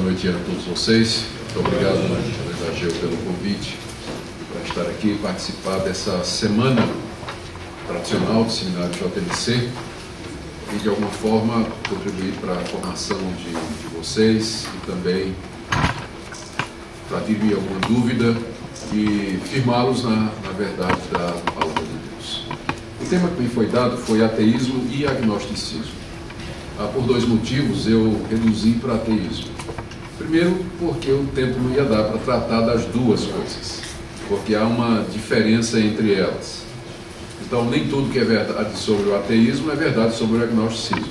noite a todos vocês. Muito obrigado, Ageu, pelo convite para estar aqui e participar dessa semana tradicional do Seminário JMC e, de alguma forma, contribuir para a formação de vocês e também para dirimir alguma dúvida e firmá-los na verdade da palavra de Deus. O tema que me foi dado foi ateísmo e agnosticismo. Por dois motivos eu reduzi para ateísmo. Primeiro, porque o tempo não ia dar para tratar das duas coisas, porque há uma diferença entre elas. Então, nem tudo que é verdade sobre o ateísmo é verdade sobre o agnosticismo.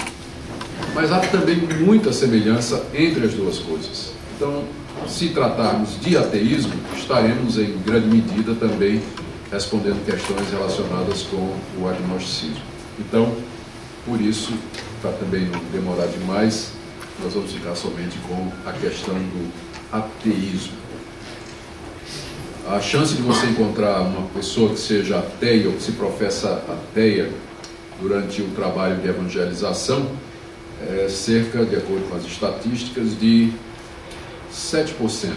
Mas há também muita semelhança entre as duas coisas. Então, se tratarmos de ateísmo, estaremos em grande medida também respondendo questões relacionadas com o agnosticismo. Então, por isso, para também não demorar demais, nós vamos ficar somente com a questão do ateísmo. A chance de você encontrar uma pessoa que seja ateia ou que se professa ateia durante o trabalho de evangelização é cerca, de acordo com as estatísticas, de 7%.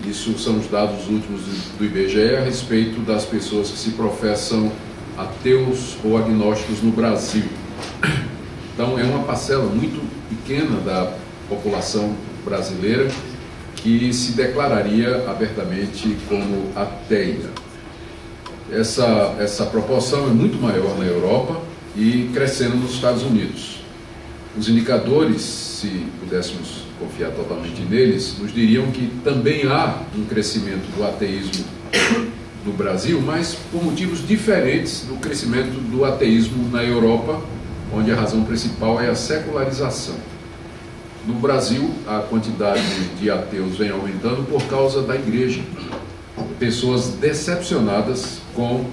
Isso são os dados últimos do IBGE a respeito das pessoas que se professam ateus ou agnósticos no Brasil. Então, é uma parcela muito pequena da população brasileira que se declararia abertamente como ateia. Essa proporção é muito maior na Europa e crescendo nos Estados Unidos. Os indicadores, se pudéssemos confiar totalmente neles, nos diriam que também há um crescimento do ateísmo no Brasil, mas por motivos diferentes do crescimento do ateísmo na Europa, onde a razão principal é a secularização. No Brasil, a quantidade de ateus vem aumentando por causa da igreja. Pessoas decepcionadas com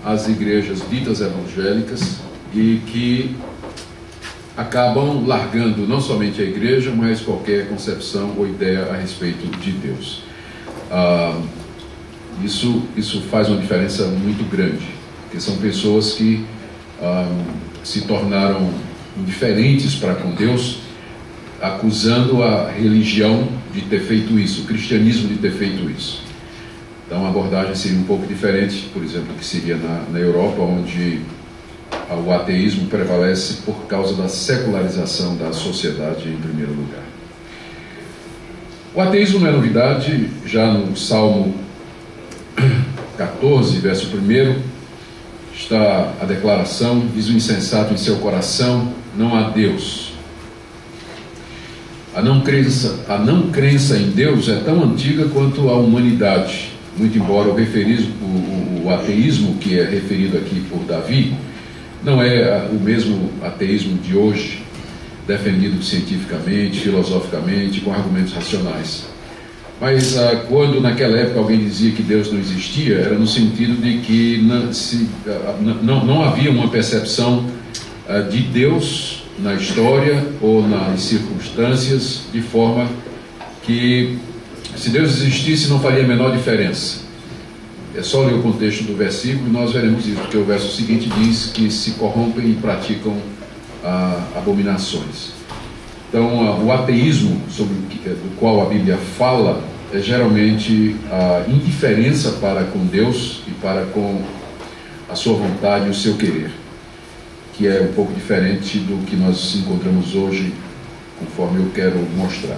as igrejas ditas evangélicas e que acabam largando não somente a igreja, mas qualquer concepção ou ideia a respeito de Deus. Isso faz uma diferença muito grande, porque são pessoas que se tornaram indiferentes para com Deus, acusando a religião de ter feito isso, o cristianismo de ter feito isso. Então a abordagem seria um pouco diferente, por exemplo, que seria na Europa, onde o ateísmo prevalece por causa da secularização da sociedade em primeiro lugar. O ateísmo não é novidade. Já no Salmo 14, verso 1, está a declaração: diz o insensato em seu coração, não há Deus. A não crença em Deus é tão antiga quanto a humanidade, muito embora o ateísmo que é referido aqui por Davi não é o mesmo ateísmo de hoje, defendido cientificamente, filosoficamente, com argumentos racionais. Mas quando naquela época alguém dizia que Deus não existia, era no sentido de que não havia uma percepção de Deus na história ou nas circunstâncias, de forma que, se Deus existisse, não faria a menor diferença. É só ler o contexto do versículo e nós veremos isso, porque o verso seguinte diz que se corrompem e praticam abominações. Então, o ateísmo do qual a Bíblia fala é geralmente a indiferença para com Deus e para com a sua vontade e o seu querer, que é um pouco diferente do que nós encontramos hoje, conforme eu quero mostrar.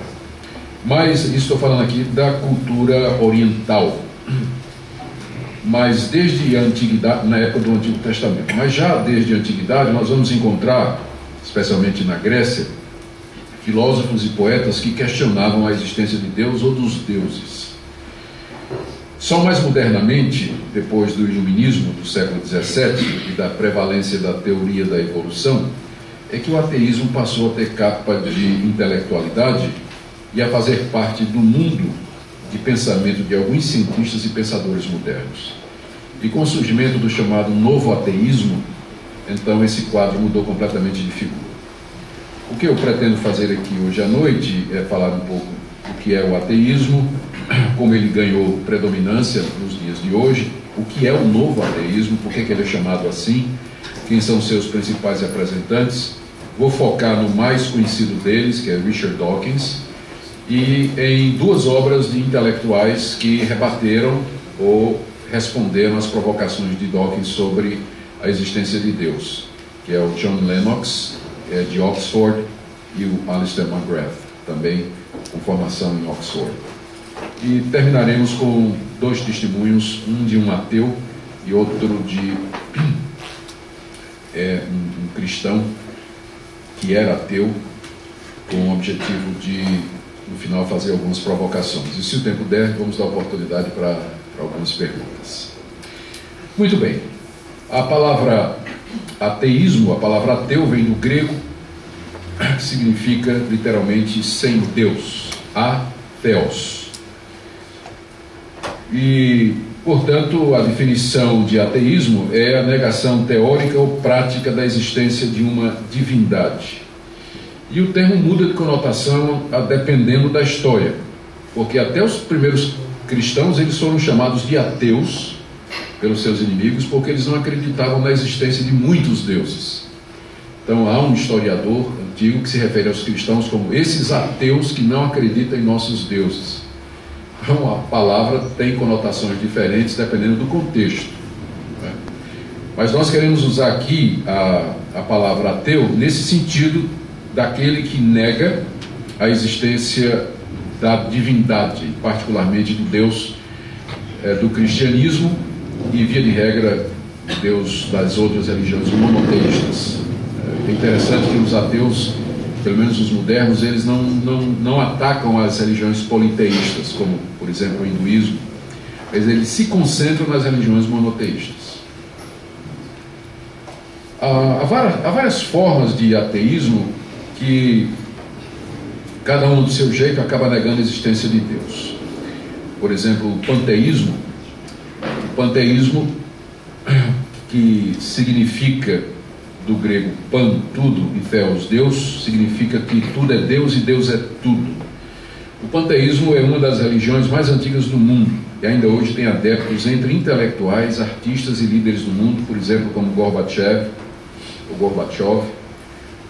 Mas estou falando aqui da cultura oriental, mas desde a antiguidade, na época do Antigo Testamento, mas já desde a antiguidade nós vamos encontrar, especialmente na Grécia, filósofos e poetas que questionavam a existência de Deus ou dos deuses. Só mais modernamente, depois do iluminismo do século XVII e da prevalência da teoria da evolução, é que o ateísmo passou a ter capa de intelectualidade e a fazer parte do mundo de pensamento de alguns cientistas e pensadores modernos. E com o surgimento do chamado novo ateísmo, então esse quadro mudou completamente de figura. O que eu pretendo fazer aqui hoje à noite é falar um pouco do que é o ateísmo, como ele ganhou predominância nos dias de hoje, o que é o novo ateísmo, por que ele é chamado assim, quem são seus principais representantes. Vou focar no mais conhecido deles, que é Richard Dawkins, e em duas obras de intelectuais que rebateram ou responderam às provocações de Dawkins sobre a existência de Deus, que é o John Lennox, de Oxford, e o Alistair McGrath, também com formação em Oxford. E terminaremos com dois testemunhos, um de um ateu e outro de um cristão que era ateu, com o objetivo de, no final, fazer algumas provocações. E se o tempo der, vamos dar oportunidade para algumas perguntas. Muito bem. A palavra ateísmo, a palavra ateu, vem do grego, que significa literalmente sem Deus, atheos. E, portanto, a definição de ateísmo é a negação teórica ou prática da existência de uma divindade. E o termo muda de conotação dependendo da história, porque até os primeiros cristãos eles foram chamados de ateus pelos seus inimigos, porque eles não acreditavam na existência de muitos deuses. Então há um historiador antigo que se refere aos cristãos como esses ateus que não acreditam em nossos deuses. Então a palavra tem conotações diferentes dependendo do contexto, né? Mas nós queremos usar aqui a palavra ateu nesse sentido daquele que nega a existência da divindade, particularmente do Deus do cristianismo e, via de regra, Deus das outras religiões monoteístas. É interessante que os ateus, pelo menos os modernos, eles não atacam as religiões politeístas, como, por exemplo, o hinduísmo, mas eles se concentram nas religiões monoteístas. Há várias formas de ateísmo que cada um do seu jeito acaba negando a existência de Deus. Por exemplo, o panteísmo. O panteísmo, que significa do grego pan, tudo, e theos, Deus, significa que tudo é Deus e Deus é tudo. O panteísmo é uma das religiões mais antigas do mundo e ainda hoje tem adeptos entre intelectuais, artistas e líderes do mundo, por exemplo, como Gorbachev,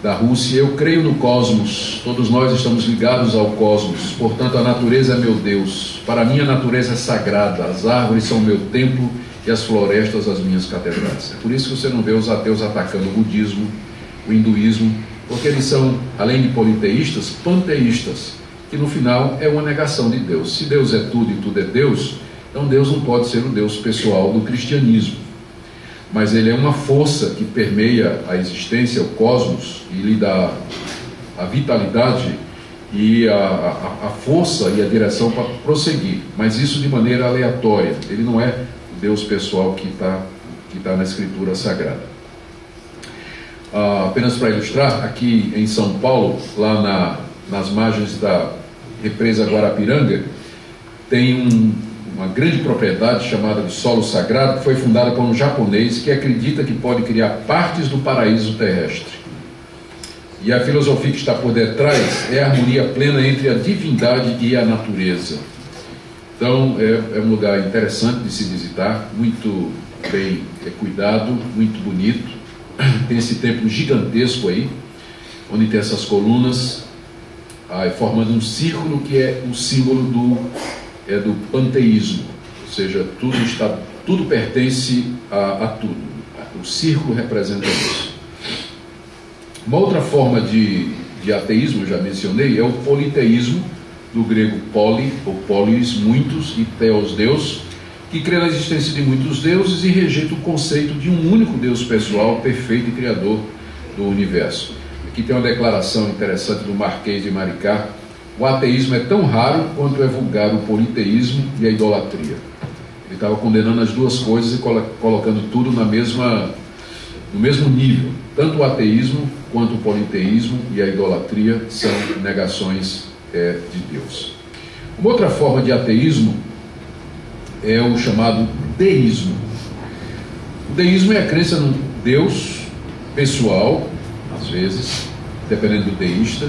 da Rússia. Eu creio no cosmos, todos nós estamos ligados ao cosmos, portanto a natureza é meu Deus, para mim a natureza é sagrada, as árvores são meu templo e as florestas as minhas catedrais. É por isso que você não vê os ateus atacando o budismo, o hinduísmo, porque eles são, além de politeístas, panteístas, que no final é uma negação de Deus. Se Deus é tudo e tudo é Deus, então Deus não pode ser o Deus pessoal do cristianismo. Mas ele é uma força que permeia a existência, o cosmos, e lhe dá a vitalidade e a força e a direção para prosseguir, mas isso de maneira aleatória. Ele não é o Deus pessoal que tá na Escritura Sagrada. Apenas para ilustrar, aqui em São Paulo, lá nas margens da represa Guarapiranga, tem uma grande propriedade chamada de solo sagrado, que foi fundada por um japonês que acredita que pode criar partes do paraíso terrestre. E a filosofia que está por detrás é a harmonia plena entre a divindade e a natureza. Então é um lugar interessante de se visitar, muito bem cuidado, muito bonito. Tem esse templo gigantesco aí, onde tem essas colunas, formando um círculo que é o símbolo do panteísmo, ou seja, tudo pertence a tudo. O círculo representa isso. Uma outra forma de ateísmo, eu já mencionei, é o politeísmo, do grego poli, ou polis, muitos, e theos, Deus, que crê na existência de muitos deuses e rejeita o conceito de um único Deus pessoal, perfeito e criador do universo. Aqui tem uma declaração interessante do Marquês de Maricá: o ateísmo é tão raro quanto é vulgar o politeísmo e a idolatria. Ele estava condenando as duas coisas e colocando tudo no mesmo nível. Tanto o ateísmo quanto o politeísmo e a idolatria são negações de Deus. Uma outra forma de ateísmo é o chamado deísmo. O deísmo é a crença num Deus pessoal, às vezes, dependendo do deísta,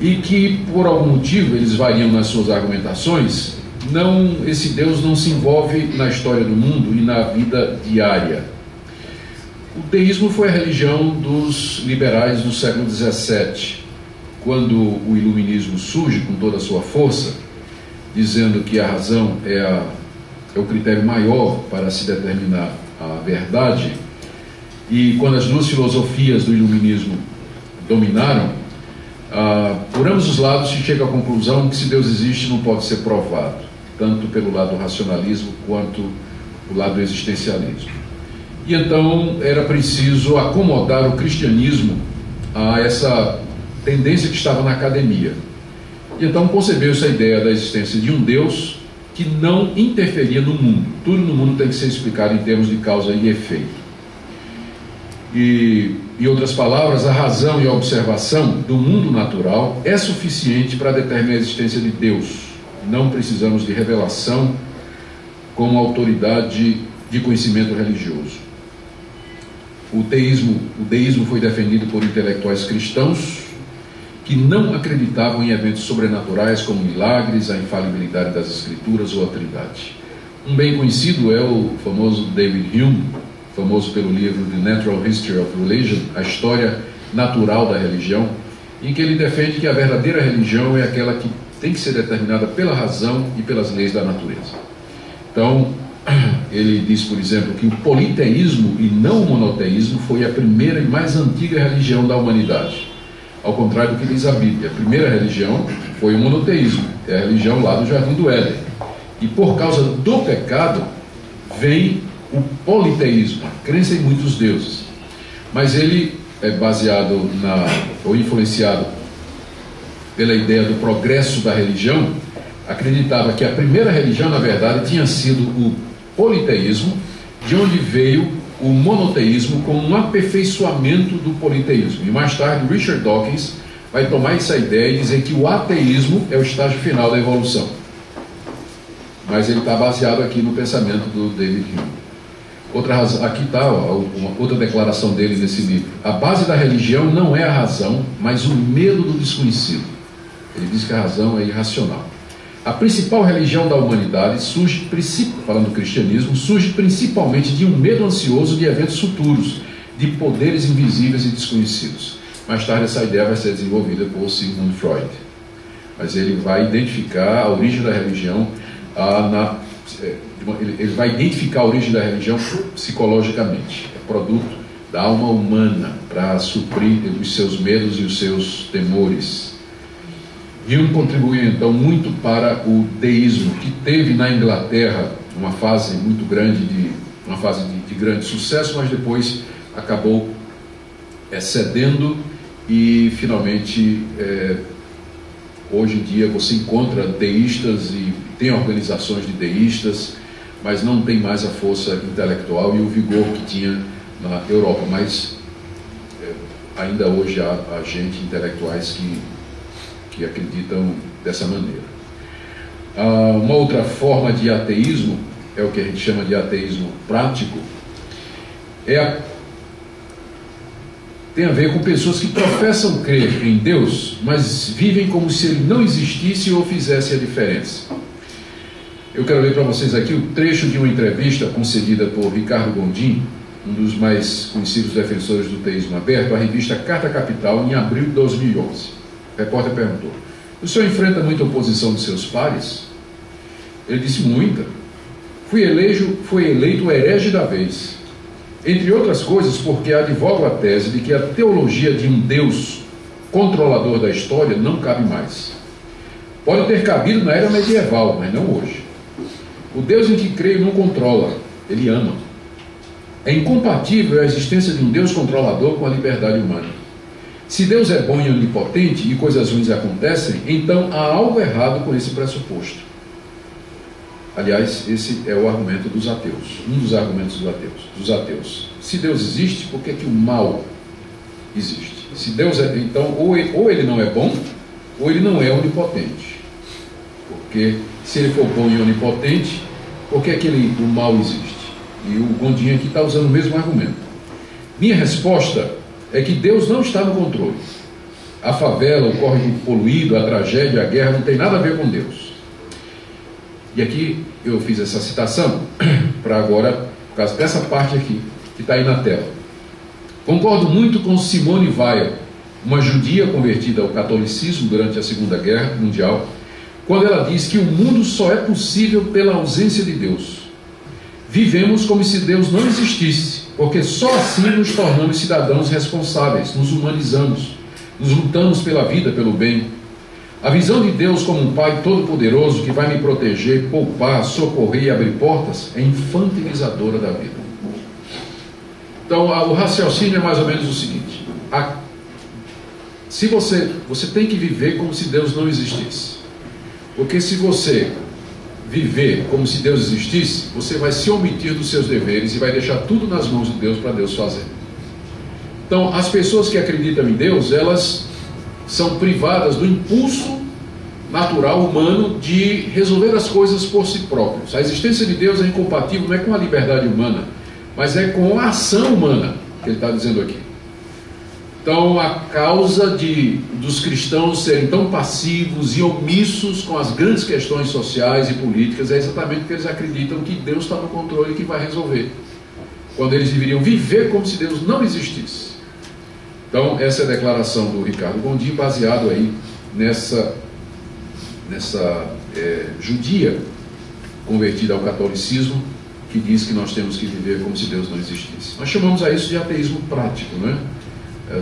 e que por algum motivo, eles variam nas suas argumentações, esse Deus não se envolve na história do mundo e na vida diária. O deísmo foi a religião dos liberais do século XVII, quando o iluminismo surge com toda a sua força, dizendo que a razão é o critério maior para se determinar a verdade, e quando as duas filosofias do iluminismo dominaram, por ambos os lados se chega à conclusão que se Deus existe não pode ser provado, tanto pelo lado do racionalismo quanto do lado do existencialismo. E então era preciso acomodar o cristianismo a essa tendência que estava na academia. E então concebeu-se a ideia da existência de um Deus que não interferia no mundo. Tudo no mundo tem que ser explicado em termos de causa e efeito. E, em outras palavras, a razão e a observação do mundo natural é suficiente para determinar a existência de Deus. Não precisamos de revelação como autoridade de conhecimento religioso. O deísmo foi defendido por intelectuais cristãos que não acreditavam em eventos sobrenaturais como milagres, a infalibilidade das escrituras ou a Trindade. Um bem conhecido é o famoso David Hume, famoso pelo livro The Natural History of Religion, a história natural da religião, em que ele defende que a verdadeira religião é aquela que tem que ser determinada pela razão e pelas leis da natureza. Então, ele diz, por exemplo, que o politeísmo e não o monoteísmo foi a primeira e mais antiga religião da humanidade. Ao contrário do que diz a Bíblia, a primeira religião foi o monoteísmo, é a religião lá do Jardim do Éden. E por causa do pecado, vem o politeísmo, a crença em muitos deuses. Mas ele é baseado ou influenciado pela ideia do progresso da religião, acreditava que a primeira religião, na verdade, tinha sido o politeísmo, de onde veio o monoteísmo como um aperfeiçoamento do politeísmo. E mais tarde, Richard Dawkins vai tomar essa ideia e dizer que o ateísmo é o estágio final da evolução. Mas ele está baseado aqui no pensamento do David Hume. Aqui está uma outra declaração dele nesse livro. A base da religião não é a razão, mas o medo do desconhecido. Ele diz que a razão é irracional. A principal religião da humanidade falando do cristianismo, surge principalmente de um medo ansioso de eventos futuros, de poderes invisíveis e desconhecidos. Mais tarde essa ideia vai ser desenvolvida por Sigmund Freud. Mas ele vai identificar a origem da religião, ele vai identificar a origem da religião psicologicamente. É produto da alma humana para suprir os seus medos e os seus temores. Hume contribuiu então muito para o deísmo, que teve na Inglaterra uma fase muito grande, uma fase de grande sucesso, mas depois acabou cedendo e finalmente hoje em dia você encontra deístas e tem organizações de deístas, mas não tem mais a força intelectual e o vigor que tinha na Europa. Mas ainda hoje há gente, intelectuais que acreditam dessa maneira. Uma outra forma de ateísmo, é o que a gente chama de ateísmo prático, tem a ver com pessoas que professam crer em Deus, mas vivem como se ele não existisse ou fizesse a diferença. Eu quero ler para vocês aqui o trecho de uma entrevista concedida por Ricardo Gondim, um dos mais conhecidos defensores do teísmo aberto, à revista Carta Capital, em abril de 2011. O repórter perguntou: o senhor enfrenta muita oposição de seus pares? Ele disse: muita. Fui eleito o herege da vez. Entre outras coisas, porque advogo a tese de que a teologia de um Deus controlador da história não cabe mais. Pode ter cabido na era medieval, mas não hoje. O Deus em que creio não controla, ele ama. É incompatível a existência de um Deus controlador com a liberdade humana. Se Deus é bom e onipotente e coisas ruins acontecem, então há algo errado com esse pressuposto. Aliás, esse é o argumento dos ateus, um dos argumentos dos ateus. Se Deus existe, por que o mal existe? Se Deus é, então, ou ele não é bom, ou ele não é onipotente. Porque se ele for bom e onipotente, por que o mal existe? E o Gondim aqui está usando o mesmo argumento. Minha resposta é que Deus não está no controle. A favela, o córrego poluído, a tragédia, a guerra não tem nada a ver com Deus. E aqui eu fiz essa citação para agora, por causa dessa parte aqui, que está aí na tela. Concordo muito com Simone Weil, uma judia convertida ao catolicismo durante a Segunda Guerra Mundial, quando ela diz que o mundo só é possível pela ausência de Deus. Vivemos como se Deus não existisse, porque só assim nos tornamos cidadãos responsáveis, nos humanizamos, nos lutamos pela vida, pelo bem. A visão de Deus como um Pai todo-poderoso que vai me proteger, poupar, socorrer e abrir portas é infantilizadora da vida. Então, o raciocínio é mais ou menos o seguinte: se você tem que viver como se Deus não existisse. Porque se você viver como se Deus existisse, você vai se omitir dos seus deveres e vai deixar tudo nas mãos de Deus para Deus fazer. Então, as pessoas que acreditam em Deus, elas são privadas do impulso natural humano de resolver as coisas por si próprios. A existência de Deus é incompatível não é com a liberdade humana, mas é com a ação humana, que ele está dizendo aqui. Então, a causa dos cristãos serem tão passivos e omissos com as grandes questões sociais e políticas é exatamente porque eles acreditam que Deus está no controle e que vai resolver, quando eles deveriam viver como se Deus não existisse. Então, essa é a declaração do Ricardo Gondim, baseado aí nessa judia convertida ao catolicismo, que diz que nós temos que viver como se Deus não existisse. Nós chamamos a isso de ateísmo prático, não é?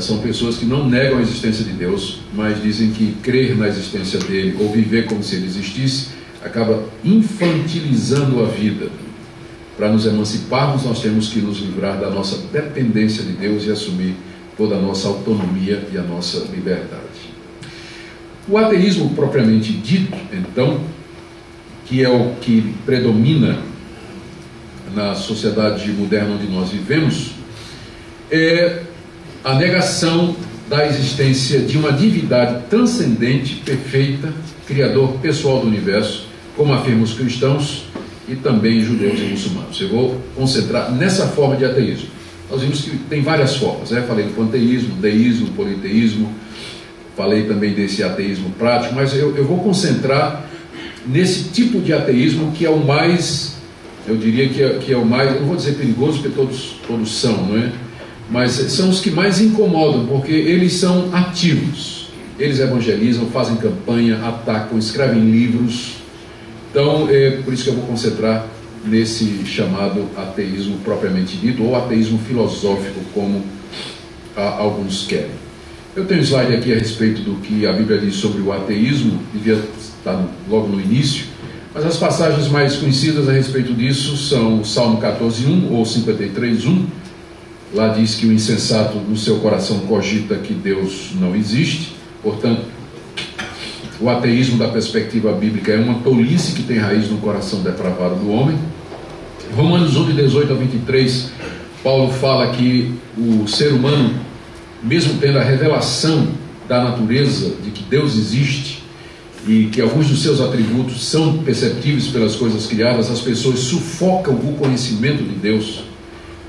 São pessoas que não negam a existência de Deus, mas dizem que crer na existência dele ou viver como se ele existisse acaba infantilizando a vida. Para nos emanciparmos, nós temos que nos livrar da nossa dependência de Deus e assumir toda a nossa autonomia e a nossa liberdade. O ateísmo propriamente dito, então, que é o que predomina na sociedade moderna onde nós vivemos, é a negação da existência de uma divindade transcendente, perfeita, criador pessoal do universo, como afirmam os cristãos e também judeus e muçulmanos. Eu vou concentrar nessa forma de ateísmo. Nós vimos que tem várias formas, né? Falei do panteísmo, deísmo, politeísmo, falei também desse ateísmo prático, mas eu vou concentrar nesse tipo de ateísmo que é o mais, eu diria que é o mais, eu não vou dizer perigoso, porque todos são, não é? Mas são os que mais incomodam, porque eles são ativos. Eles evangelizam, fazem campanha, atacam, escrevem livros. Então, é por isso que eu vou concentrar nesse chamado ateísmo propriamente dito, ou ateísmo filosófico, como alguns querem. Eu tenho um slide aqui a respeito do que a Bíblia diz sobre o ateísmo, devia estar logo no início, mas as passagens mais conhecidas a respeito disso são o Salmo 14:1 ou 53:1. Lá diz que o insensato no seu coração cogita que Deus não existe. Portanto, o ateísmo da perspectiva bíblica é uma tolice que tem raiz no coração depravado do homem. Romanos 1:18-23, Paulo fala que o ser humano, mesmo tendo a revelação da natureza de que Deus existe e que alguns dos seus atributos são perceptíveis pelas coisas criadas, as pessoas sufocam o conhecimento de Deus.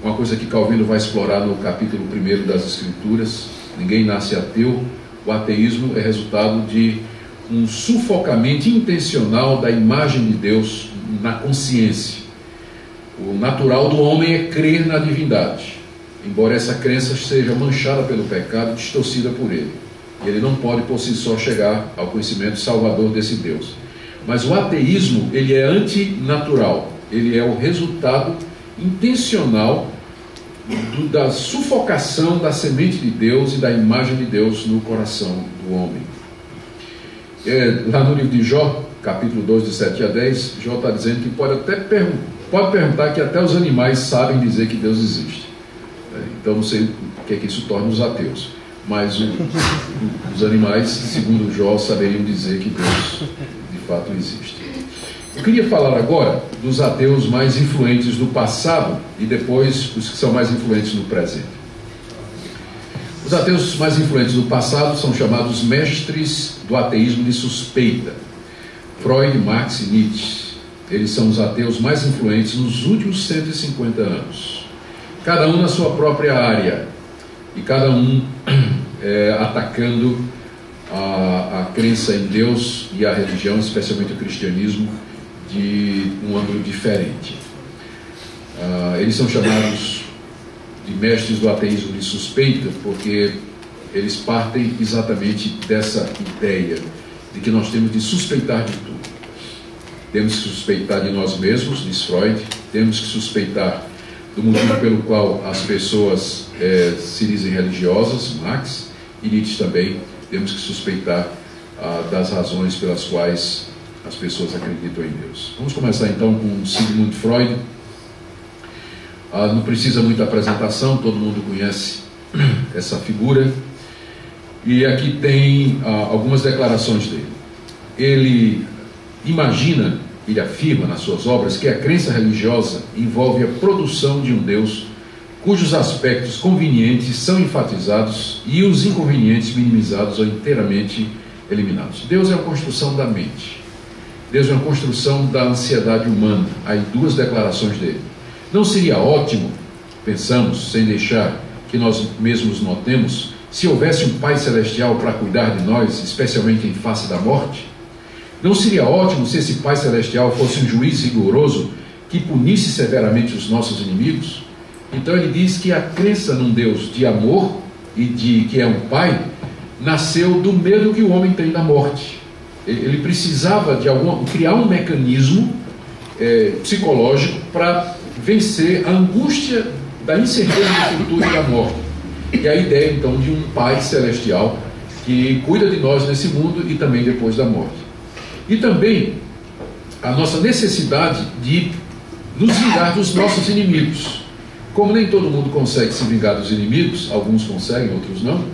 Uma coisa que Calvino vai explorar no capítulo 1 das Escrituras. Ninguém nasce ateu. O ateísmo é resultado de um sufocamento intencional da imagem de Deus na consciência. O natural do homem é crer na divindade, embora essa crença seja manchada pelo pecado e distorcida por ele. E ele não pode por si só chegar ao conhecimento salvador desse Deus. Mas o ateísmo, ele é antinatural. Ele é o resultado intencional da sufocação da semente de Deus e da imagem de Deus no coração do homem. Lá no livro de Jó, capítulo 2, de 7-10, Jó está dizendo que pode perguntar que até os animais sabem dizer que Deus existe. Então não sei o que é que isso torna os ateus, mas os animais, segundo Jó, saberiam dizer que Deus de fato existe. Eu queria falar agora dos ateus mais influentes do passado e depois os que são mais influentes no presente. Os ateus mais influentes do passado são chamados mestres do ateísmo de suspeita. Freud, Marx e Nietzsche. Eles são os ateus mais influentes nos últimos 150 anos. Cada um na sua própria área e cada um atacando a crença em Deus e a religião, especialmente o cristianismo, de um ângulo diferente. Eles são chamados de mestres do ateísmo de suspeita porque eles partem exatamente dessa ideia de que nós temos de suspeitar de tudo. Temos que suspeitar de nós mesmos, diz Freud, temos que suspeitar do motivo pelo qual as pessoas se dizem religiosas, Marx, e Nietzsche também, temos que suspeitar das razões pelas quais as pessoas acreditam em Deus. Vamos começar então com Sigmund Freud. Não precisa muita apresentação, todo mundo conhece essa figura. E aqui tem algumas declarações dele. Ele imagina, ele afirma nas suas obras, que a crença religiosa envolve a produção de um Deus cujos aspectos convenientes são enfatizados e os inconvenientes minimizados ou inteiramente eliminados. Deus é uma construção da mente. Deus é uma construção da ansiedade humana. Aí duas declarações dele. Não seria ótimo, pensamos, sem deixar que nós mesmos notemos, se houvesse um Pai Celestial para cuidar de nós, especialmente em face da morte? Não seria ótimo se esse Pai Celestial fosse um juiz rigoroso que punisse severamente os nossos inimigos? Então ele diz que a crença num Deus de amor e de que é um Pai nasceu do medo que o homem tem da morte. Ele precisava de criar um mecanismo psicológico para vencer a angústia da incerteza do futuro e da morte. E a ideia então de um Pai Celestial que cuida de nós nesse mundo e também depois da morte. E também a nossa necessidade de nos vingar dos nossos inimigos. Como nem todo mundo consegue se vingar dos inimigos, alguns conseguem, outros não,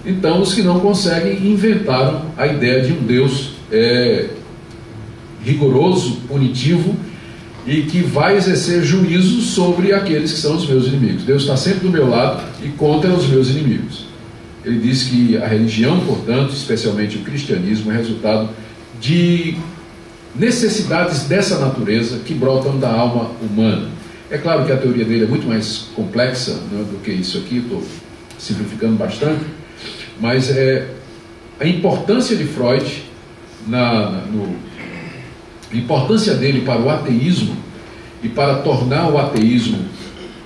então os que não conseguem inventaram a ideia de um Deus rigoroso, punitivo, e que vai exercer juízo sobre aqueles que são os meus inimigos. Deus está sempre do meu lado e contra os meus inimigos. Ele diz que a religião, portanto, especialmente o cristianismo, é resultado de necessidades dessa natureza que brotam da alma humana. É claro que a teoria dele é muito mais complexa, né, do que isso aqui, estou simplificando bastante, mas a importância de Freud, a importância dele para o ateísmo e para tornar o ateísmo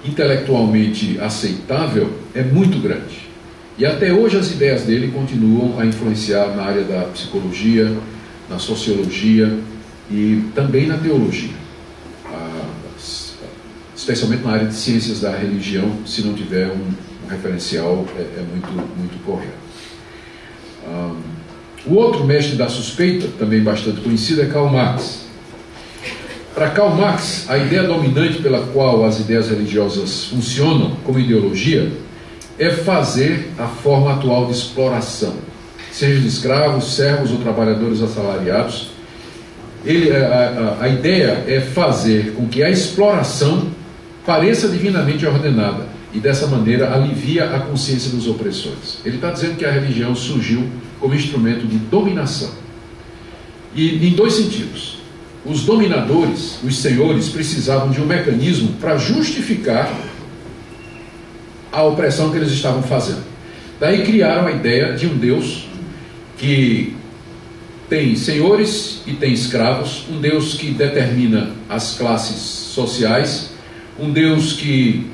intelectualmente aceitável é muito grande. E até hoje as ideias dele continuam a influenciar na área da psicologia, na sociologia e também na teologia, especialmente na área de ciências da religião. Se não tiver um referencial, muito correto. O outro mestre da suspeita, também bastante conhecido, é Karl Marx. Para Karl Marx, a ideia dominante pela qual as ideias religiosas funcionam como ideologia é fazer a forma atual de exploração, seja de escravos, servos ou trabalhadores assalariados. A ideia é fazer com que a exploração pareça divinamente ordenada e dessa maneira alivia a consciência dos opressores. Ele está dizendo que a religião surgiu como instrumento de dominação. E em dois sentidos. Os dominadores, os senhores, precisavam de um mecanismo para justificar a opressão que eles estavam fazendo. Daí criaram a ideia de um Deus que tem senhores e tem escravos, um Deus que determina as classes sociais, um Deus que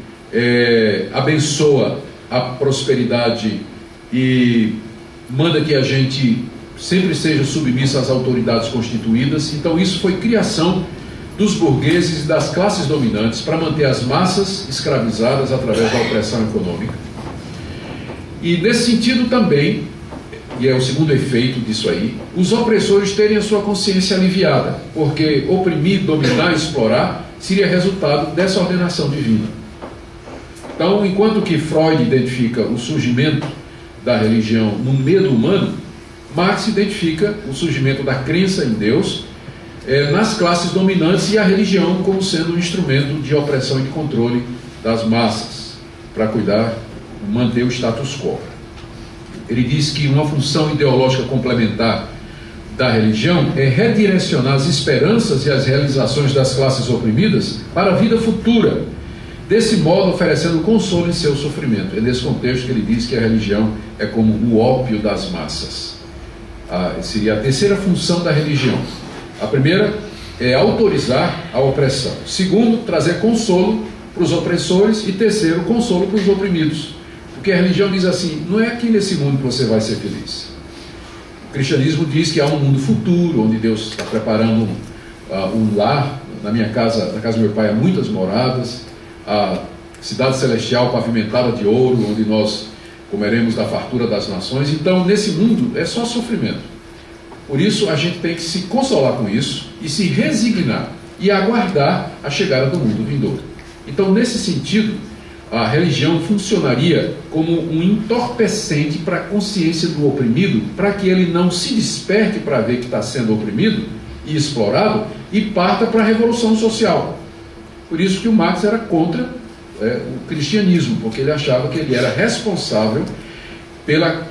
abençoa a prosperidade e manda que a gente sempre seja submisso às autoridades constituídas. Então isso foi criação dos burgueses e das classes dominantes para manter as massas escravizadas através da opressão econômica. E nesse sentido também, e é o segundo efeito disso aí, os opressores terem a sua consciência aliviada, porque oprimir, dominar, explorar seria resultado dessa ordenação divina. Então, enquanto que Freud identifica o surgimento da religião no medo humano, Marx identifica o surgimento da crença em Deus nas classes dominantes e a religião como sendo um instrumento de opressão e de controle das massas, para manter o status quo. Ele diz que uma função ideológica complementar da religião é redirecionar as esperanças e as realizações das classes oprimidas para a vida futura, desse modo oferecendo consolo em seu sofrimento. É nesse contexto que ele diz que a religião é como o ópio das massas. Seria a terceira função da religião. A primeira é autorizar a opressão. Segundo, trazer consolo para os opressores. E terceiro, consolo para os oprimidos. Porque a religião diz assim: não é aqui nesse mundo que você vai ser feliz. O cristianismo diz que há um mundo futuro, onde Deus está preparando um lar. Na minha casa, na casa do meu pai, há muitas moradas, a cidade celestial pavimentada de ouro, onde nós comeremos da fartura das nações. Então, nesse mundo é só sofrimento. Por isso, a gente tem que se consolar com isso e se resignar e aguardar a chegada do mundo vindouro. Então, nesse sentido, a religião funcionaria como um entorpecente para a consciência do oprimido, para que ele não se desperte para ver que está sendo oprimido e explorado e parta para a revolução social. Por isso que o Marx era contra o cristianismo, porque ele achava que ele era responsável pela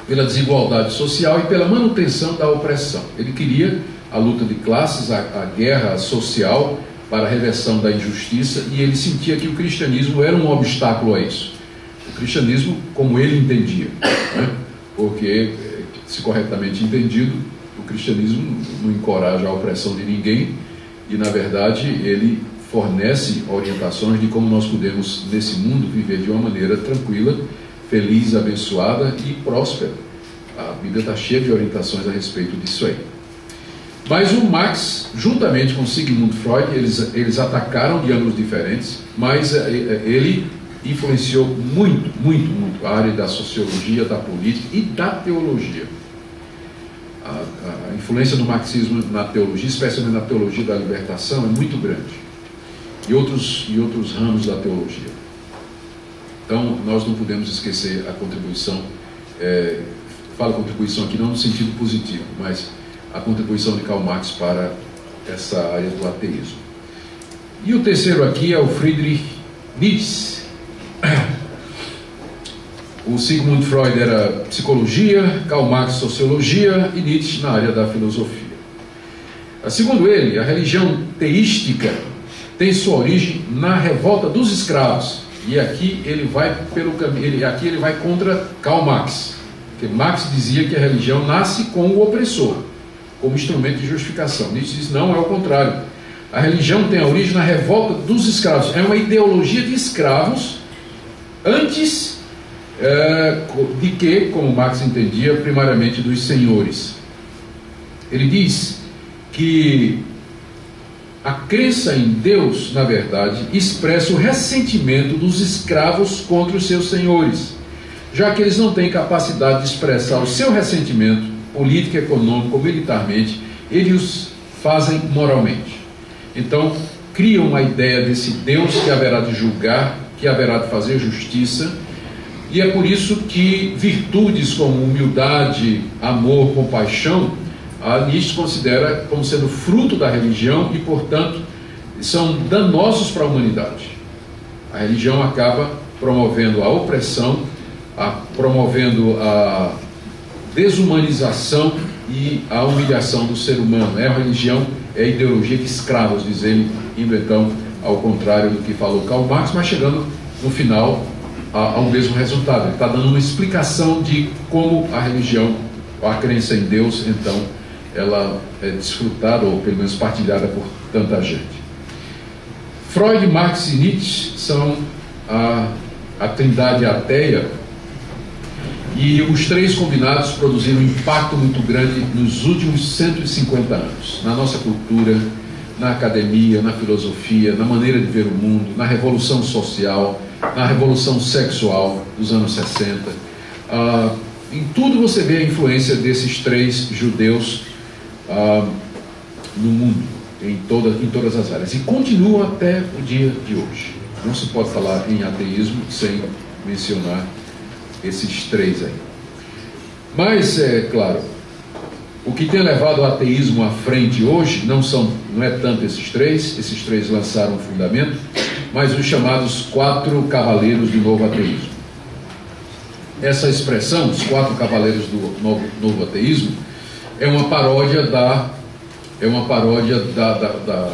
desigualdade social e pela manutenção da opressão. Ele queria a luta de classes, a guerra social para a reversão da injustiça, e ele sentia que o cristianismo era um obstáculo a isso. O cristianismo, como ele entendia, né? Porque, se corretamente entendido, o cristianismo não encoraja a opressão de ninguém e, na verdade, ele fornece orientações de como nós podemos, nesse mundo, viver de uma maneira tranquila, feliz, abençoada e próspera. A Bíblia está cheia de orientações a respeito disso aí. Mas o Marx, juntamente com Sigmund Freud, eles atacaram de ângulos diferentes, mas ele influenciou muito a área da sociologia, da política e da teologia. A influência do marxismo na teologia, especialmente na teologia da libertação, é muito grande. E outros ramos da teologia. Então, nós não podemos esquecer a contribuição, falo contribuição aqui não no sentido positivo, mas a contribuição de Karl Marx para essa área do ateísmo. E o terceiro aqui é o Friedrich Nietzsche. O Sigmund Freud era psicologia, Karl Marx sociologia e Nietzsche na área da filosofia. Segundo ele, a religião teística tem sua origem na revolta dos escravos. E aqui ele vai pelo caminho, aqui ele vai contra Karl Marx, porque Marx dizia que a religião nasce com o opressor, como instrumento de justificação. Nietzsche diz: não, é o contrário. A religião tem a origem na revolta dos escravos. É uma ideologia de escravos antes de que, como Marx entendia, primariamente dos senhores. Ele diz que a crença em Deus, na verdade, expressa o ressentimento dos escravos contra os seus senhores, já que eles não têm capacidade de expressar o seu ressentimento político, econômico ou militarmente, eles os fazem moralmente. Então, criam uma ideia desse Deus que haverá de julgar, que haverá de fazer justiça, e é por isso que virtudes como humildade, amor, compaixão, a Nietzsche considera como sendo fruto da religião e, portanto, são danosos para a humanidade. A religião acaba promovendo a opressão, promovendo a desumanização e a humilhação do ser humano. A religião é a ideologia de escravos, diz ele, indo então ao contrário do que falou Karl Marx, mas chegando no final ao mesmo resultado. Ele está dando uma explicação de como a religião, a crença em Deus, então, ela é desfrutada, ou pelo menos partilhada por tanta gente. Freud, Marx e Nietzsche são a trindade ateia, e os três combinados produziram um impacto muito grande nos últimos 150 anos, na nossa cultura, na academia, na filosofia, na maneira de ver o mundo, na revolução social, na revolução sexual dos anos 60. Em tudo você vê a influência desses três judeus no mundo, em todas as áreas, e continua até o dia de hoje. Não se pode falar em ateísmo sem mencionar esses três aí. Mas, é claro, o que tem levado o ateísmo à frente hoje não é tanto esses três lançaram um fundamento, mas os chamados 4 cavaleiros do novo ateísmo. Essa expressão, os 4 cavaleiros do novo ateísmo, é uma paródia da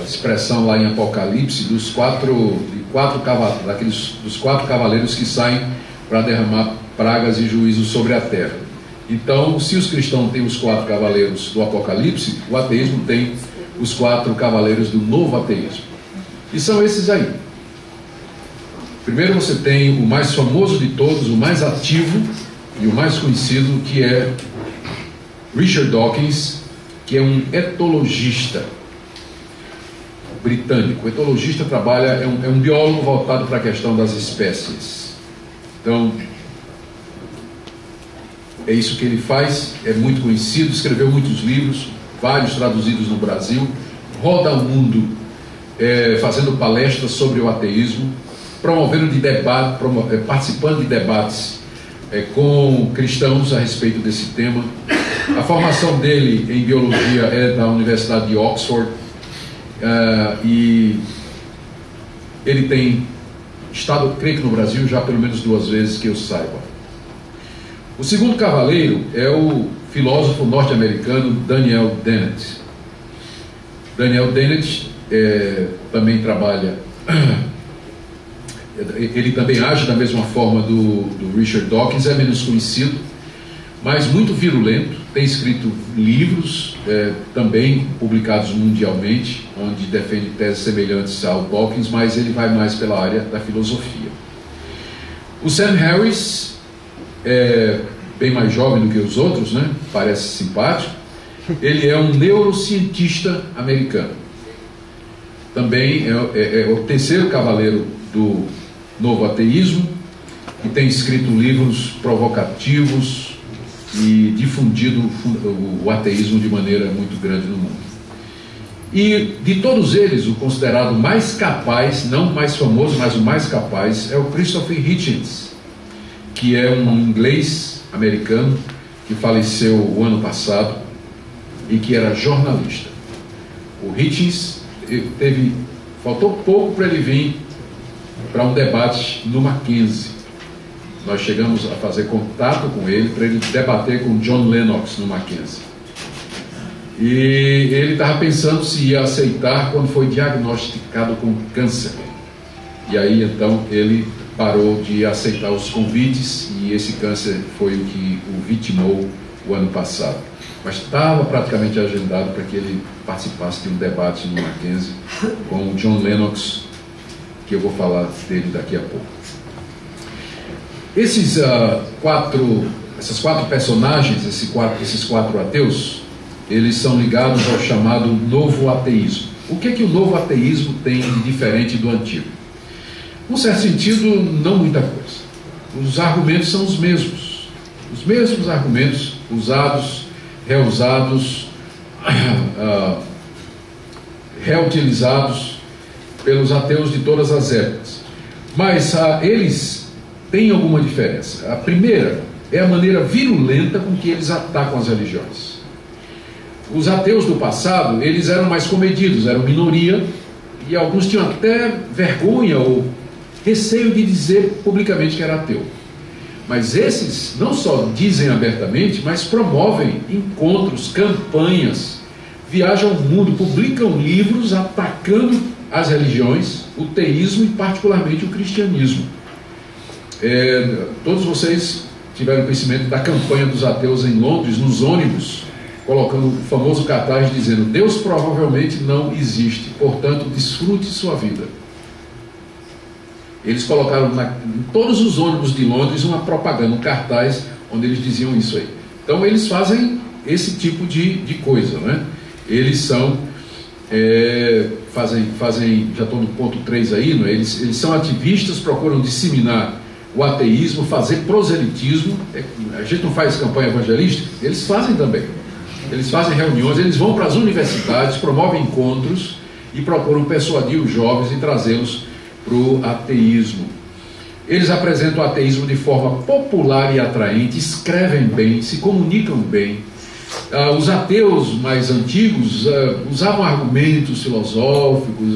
expressão lá em Apocalipse dos quatro cavaleiros que saem para derramar pragas e juízo sobre a terra. Então, se os cristãos têm os 4 cavaleiros do Apocalipse, o ateísmo tem os 4 cavaleiros do novo ateísmo. E são esses aí. Primeiro você tem o mais famoso de todos, o mais ativo e o mais conhecido, que é Richard Dawkins, que é um etologista britânico. O etologista é um biólogo voltado para a questão das espécies. Então, é isso que ele faz, é muito conhecido, escreveu muitos livros, vários traduzidos no Brasil, roda o mundo fazendo palestras sobre o ateísmo, participando de debates com cristãos a respeito desse tema. A formação dele em biologia é da Universidade de Oxford, e ele tem estado, creio que no Brasil, já pelo menos 2 vezes que eu saiba. O segundo cavaleiro é o filósofo norte-americano Daniel Dennett. Daniel Dennett também trabalha, ele também age da mesma forma do Richard Dawkins, é menos conhecido, mas muito virulento, tem escrito livros também publicados mundialmente, onde defende teses semelhantes ao Dawkins, mas ele vai mais pela área da filosofia. O Sam Harris é bem mais jovem do que os outros, né? Parece simpático. Ele é um neurocientista americano. Também é o terceiro cavaleiro do novo ateísmo, e tem escrito livros provocativos e difundido o ateísmo de maneira muito grande no mundo. E de todos eles, o considerado mais capaz, não o mais famoso, mas o mais capaz, é o Christopher Hitchens, que é um inglês americano que faleceu o ano passado e que era jornalista. O Hitchens faltou pouco para ele vir para um debate no Mackenzie. Nós chegamos a fazer contato com ele para ele debater com John Lennox no Mackenzie. E ele estava pensando se ia aceitar quando foi diagnosticado com câncer. E aí então ele parou de aceitar os convites, e esse câncer foi o que o vitimou o ano passado. Mas estava praticamente agendado para que ele participasse de um debate no Mackenzie com o John Lennox, que eu vou falar dele daqui a pouco. Essas quatro personagens, esses quatro ateus, eles são ligados ao chamado novo ateísmo. O que é que o novo ateísmo tem de diferente do antigo? Num certo sentido, não muita coisa. Os argumentos são os mesmos argumentos usados, reusados, reutilizados pelos ateus de todas as épocas. Mas eles têm alguma diferença. A primeira é a maneira virulenta com que eles atacam as religiões. Os ateus do passado, eles eram mais comedidos, eram minoria, e alguns tinham até vergonha ou receio de dizer publicamente que era ateu. Mas esses não só dizem abertamente, mas promovem encontros, campanhas, viajam ao mundo, publicam livros atacando as religiões, o teísmo e particularmente o cristianismo. Todos vocês tiveram conhecimento da campanha dos ateus em Londres, nos ônibus, colocando o famoso cartaz dizendo: Deus provavelmente não existe, portanto desfrute sua vida. Eles colocaram em todos os ônibus de Londres uma propaganda, um cartaz onde eles diziam isso aí. Então eles fazem esse tipo de coisa, né? Eles são já estou no ponto 3 aí, não é? Eles são ativistas, procuram disseminar o ateísmo, fazer proselitismo. A gente não faz campanha evangelística, eles fazem também. Eles fazem reuniões, eles vão para as universidades, promovem encontros e procuram persuadir os jovens e trazê-los para o ateísmo. Eles apresentam o ateísmo de forma popular e atraente, escrevem bem, se comunicam bem. Os ateus mais antigos usavam argumentos filosóficos,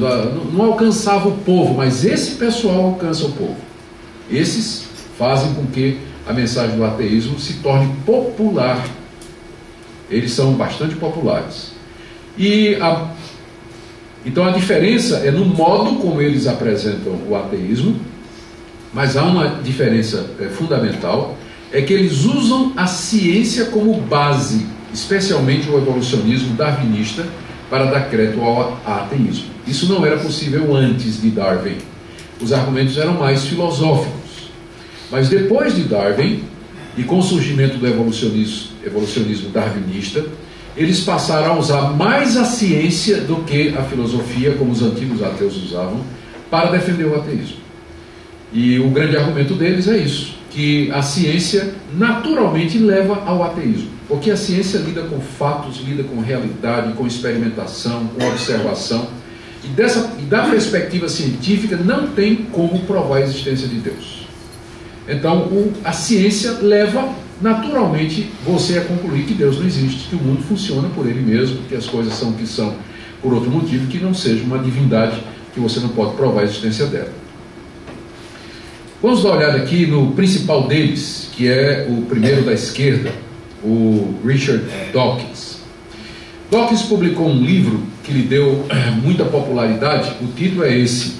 não alcançavam o povo, mas esse pessoal alcança o povo. Esses fazem com que a mensagem do ateísmo se torne popular. Eles são bastante populares. Então a diferença é no modo como eles apresentam o ateísmo, mas há uma diferença fundamental, é que eles usam a ciência como base, especialmente o evolucionismo darwinista, para dar crédito ao ateísmo. Isso não era possível antes de Darwin. os argumentos eram mais filosóficos. Mas depois de Darwin, e com o surgimento do evolucionismo darwinista, eles passaram a usar mais a ciência do que a filosofia, como os antigos ateus usavam, para defender o ateísmo. E o grande argumento deles é isso, que a ciência naturalmente leva ao ateísmo, porque a ciência lida com fatos, lida com realidade, com experimentação, com observação, e da perspectiva científica não tem como provar a existência de Deus. Então a ciência leva naturalmente você a concluir que Deus não existe, que o mundo funciona por ele mesmo, que as coisas são o que são por outro motivo, que não seja uma divindade que você não pode provar a existência dela. Vamos dar uma olhada aqui no principal deles, que é o primeiro da esquerda, o Richard Dawkins. Dawkins publicou um livro que lhe deu muita popularidade. O título é esse: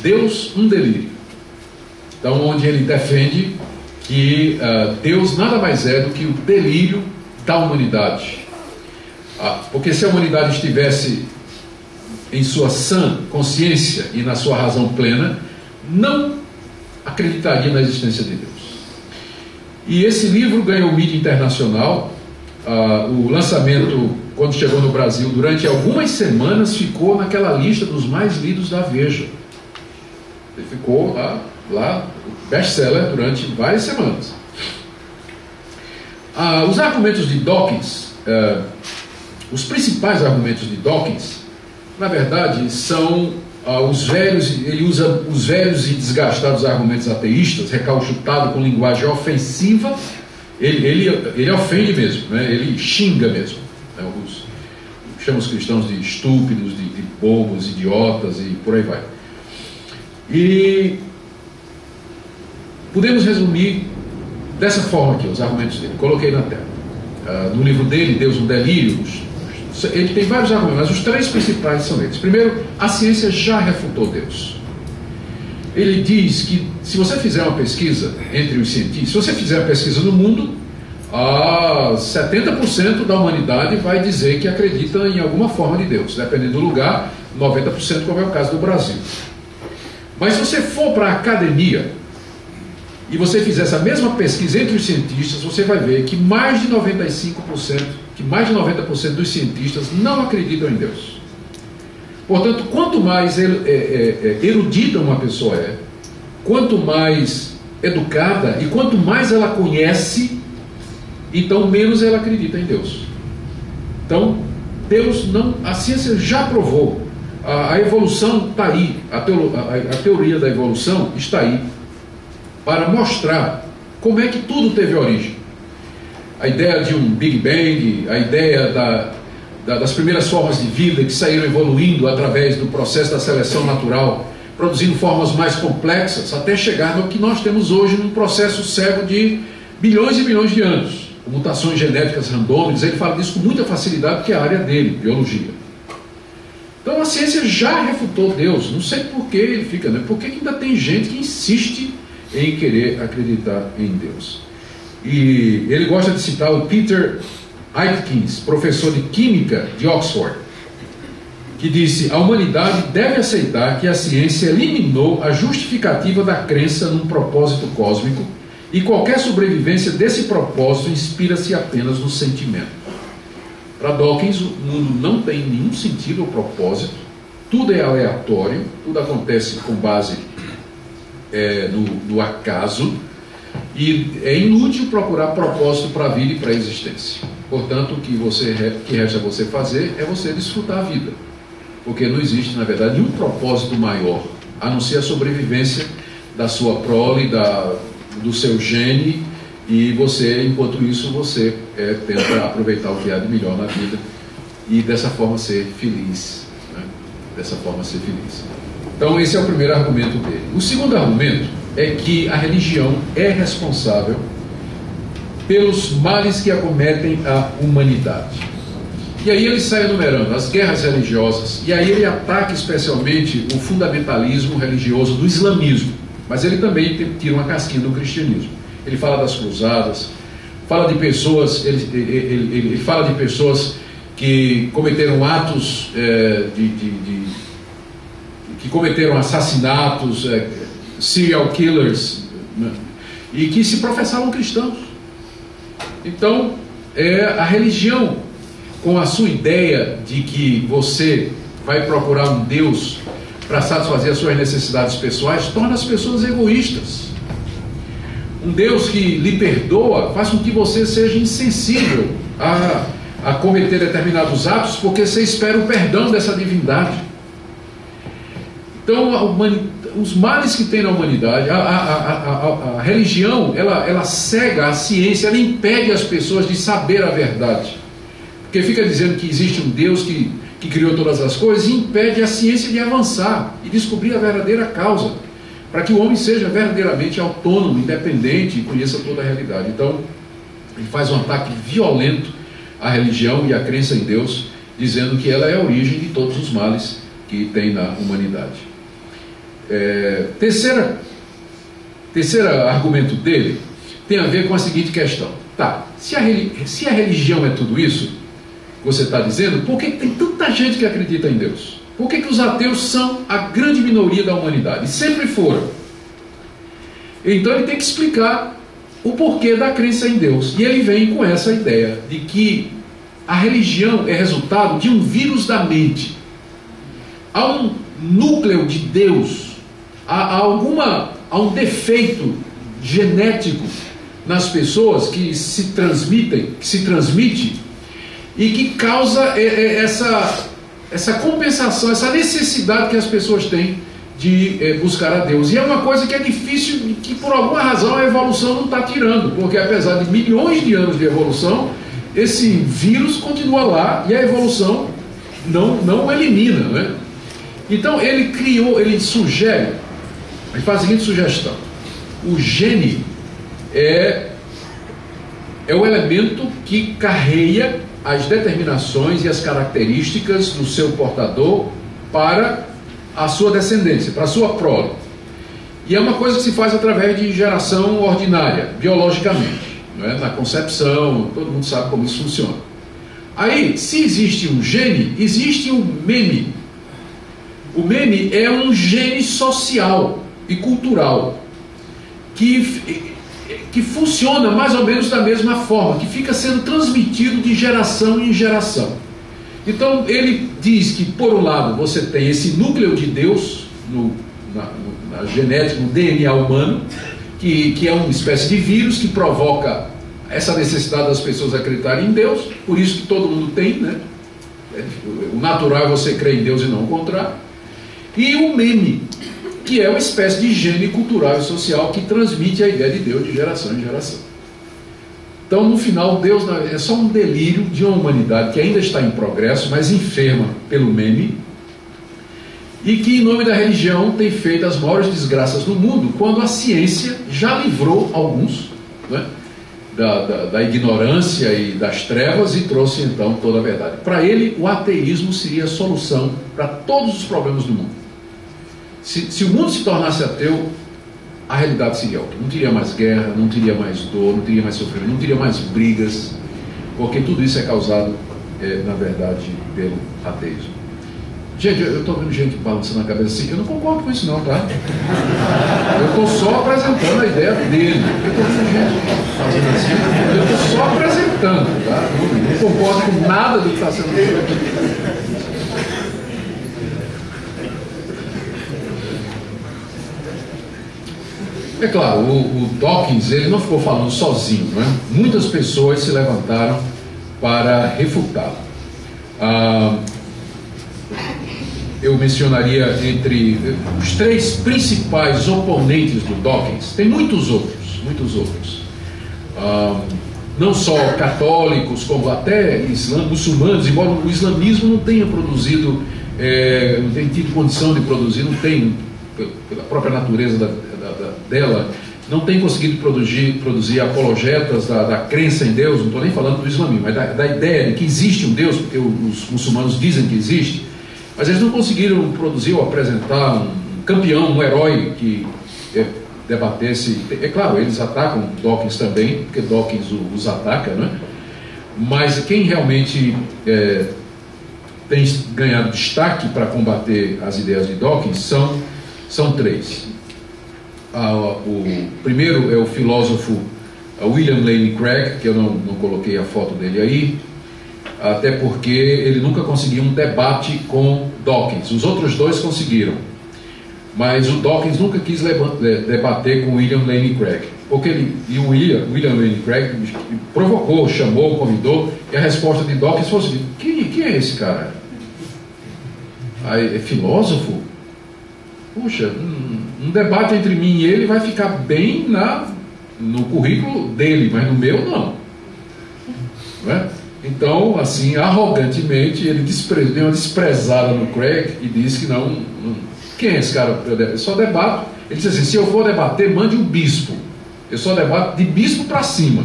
Deus, um delírio. Então, onde ele defende que Deus nada mais é do que o delírio da humanidade. Porque se a humanidade estivesse em sua sã consciência e na sua razão plena, não acreditaria na existência de Deus. E esse livro ganhou mídia internacional. O lançamento, quando chegou no Brasil, durante algumas semanas, ficou naquela lista dos mais lidos da Veja. Ele ficou lá best-seller durante várias semanas. Os argumentos de Dawkins, os principais argumentos de Dawkins, na verdade, são os velhos. Ele usa os velhos e desgastados argumentos ateístas, recalchutado com linguagem ofensiva. Ele ofende mesmo, né? Ele xinga mesmo, né? Chama os cristãos de estúpidos, de bobos, idiotas e por aí vai. E podemos resumir dessa forma aqui os argumentos dele. Coloquei na tela. No livro dele, Deus, um delírio, ele tem vários argumentos, mas os três principais são eles. Primeiro, a ciência já refutou Deus. Ele diz que se você fizer uma pesquisa entre os cientistas, se você fizer uma pesquisa no mundo, 70% da humanidade vai dizer que acredita em alguma forma de Deus. Dependendo do lugar, 90%, como é o caso do Brasil. Mas se você for para a academia e você fizer essa mesma pesquisa entre os cientistas, você vai ver que mais de 95%, que mais de 90% dos cientistas não acreditam em Deus. Portanto, quanto mais erudita uma pessoa é, quanto mais educada e quanto mais ela conhece, então menos ela acredita em Deus. Então, Deus não, a ciência já provou, a evolução está aí, a teoria da evolução está aí para mostrar como é que tudo teve origem. A ideia de um Big Bang, a ideia das primeiras formas de vida que saíram evoluindo através do processo da seleção natural, produzindo formas mais complexas, até chegar no que nós temos hoje num processo cego de bilhões e bilhões de anos, com mutações genéticas randômicas. Ele fala disso com muita facilidade, porque é a área dele, biologia. Então a ciência já refutou Deus. Não sei por que ele fica, né? Por que ainda tem gente que insiste em querer acreditar em Deus? E ele gosta de citar o Peter Aitken, professor de química de Oxford, que disse: a humanidade deve aceitar que a ciência eliminou a justificativa da crença num propósito cósmico, e qualquer sobrevivência desse propósito inspira-se apenas no sentimento. Para Dawkins, o mundo não tem nenhum sentido ou propósito, tudo é aleatório, tudo acontece com base no acaso, e é inútil procurar propósito para a vida e para a existência. Portanto, o que resta você fazer é você desfrutar a vida, porque não existe, na verdade, nenhum propósito maior, a não ser a sobrevivência da sua prole, do seu gene, e você, enquanto isso, você tenta aproveitar o que há de melhor na vida e dessa forma ser feliz, né? Dessa forma ser feliz. Então esse é o primeiro argumento dele. O segundo argumento é que a religião é responsável pelos males que acometem a humanidade. E aí ele sai enumerando as guerras religiosas, e aí ele ataca especialmente o fundamentalismo religioso do islamismo, mas ele também tira uma casquinha do cristianismo. Ele fala das cruzadas, fala de pessoas, ele fala de pessoas que cometeram atos, que cometeram assassinatos, serial killers, né? E que se professavam cristãos. Então, a religião, com a sua ideia de que você vai procurar um Deus para satisfazer as suas necessidades pessoais, torna as pessoas egoístas. Um Deus que lhe perdoa faz com que você seja insensível a cometer determinados atos, porque você espera o perdão dessa divindade. Então, os males que tem na humanidade, a religião, ela cega a ciência, ela impede as pessoas de saber a verdade. Porque fica dizendo que existe um Deus que criou todas as coisas e impede a ciência de avançar e descobrir a verdadeira causa, para que o homem seja verdadeiramente autônomo, independente e conheça toda a realidade. Então, ele faz um ataque violento à religião e à crença em Deus, dizendo que ela é a origem de todos os males que tem na humanidade. Terceiro argumento dele tem a ver com a seguinte questão. Tá, se a religião é tudo isso que você está dizendo, por que tem tanta gente que acredita em Deus? Por que os ateus são a grande minoria da humanidade? E sempre foram. Então ele tem que explicar o porquê da crença em Deus. E ele vem com essa ideia de que a religião é resultado de um vírus da mente. Há um núcleo de Deus, há um defeito genético nas pessoas que se transmite e que causa essa compensação, essa necessidade que as pessoas têm de buscar a Deus. E é uma coisa que é difícil, que por alguma razão a evolução não está tirando, porque apesar de milhões de anos de evolução, esse vírus continua lá e a evolução não elimina, né? Então ele faz a seguinte sugestão: o gene é o elemento que carrega as determinações e as características do seu portador para a sua descendência, para a sua prole. E é uma coisa que se faz através de geração ordinária, biologicamente, não é? Na concepção, todo mundo sabe como isso funciona. Aí, se existe um gene, existe um meme. O meme é um gene social e cultural que funciona mais ou menos da mesma forma, que fica sendo transmitido de geração em geração. Então ele diz que, por um lado, você tem esse núcleo de Deus na genética, no DNA humano, que é uma espécie de vírus que provoca essa necessidade das pessoas acreditarem em Deus. Por isso que todo mundo tem, né? O natural é você crer em Deus e não o contrário. E o meme, que é uma espécie de gene cultural e social que transmite a ideia de Deus de geração em geração. Então, no final, Deus é só um delírio de uma humanidade que ainda está em progresso, mas enferma pelo meme, e que, em nome da religião, tem feito as maiores desgraças no mundo, quando a ciência já livrou alguns, né, da ignorância e das trevas e trouxe, então, toda a verdade. Para ele, o ateísmo seria a solução para todos os problemas do mundo. Se o mundo se tornasse ateu, a realidade seria outra. Não teria mais guerra, não teria mais dor, não teria mais sofrimento, não teria mais brigas, porque tudo isso é causado, na verdade, pelo ateísmo. Gente, eu estou vendo gente balançando a cabeça assim, eu não concordo com isso não, tá? Eu estou só apresentando a ideia dele. Eu estou vendo gente fazendo assim, eu estou só apresentando, tá? Não concordo com nada do que está sendo feito aqui. É claro, o Dawkins, ele não ficou falando sozinho, né? Muitas pessoas se levantaram para refutá-lo. Eu mencionaria entre os três principais oponentes do Dawkins, tem muitos outros. Não só católicos, como até muçulmanos, embora o islamismo não tenha produzido, não tenha tido condição de produzir, não tem, pela própria natureza dela, não tem conseguido produzir apologetas da crença em Deus. Não estou nem falando do islamismo, mas da ideia de que existe um Deus, porque os muçulmanos dizem que existe, mas eles não conseguiram produzir ou apresentar um campeão, um herói que debatesse. É claro, eles atacam Dawkins também, porque Dawkins os ataca, não é? Mas quem realmente tem ganhado destaque para combater as ideias de Dawkins são três. O primeiro é o filósofo William Lane Craig, que eu não coloquei a foto dele aí, até porque ele nunca conseguiu um debate com Dawkins. Os outros dois conseguiram, mas o Dawkins nunca quis debater com William Lane Craig, porque o William Lane Craig provocou, chamou, convidou, e a resposta de Dawkins foi assim: quem é esse cara? Aí, é filósofo? Puxa, um debate entre mim e ele vai ficar bem no currículo dele, mas no meu não. Não é? Então, assim, arrogantemente, ele deu uma desprezada no Craig e disse que não. Quem é esse cara? Eu só debato. Ele disse assim: se eu for debater, mande um bispo. Eu só debato de bispo para cima.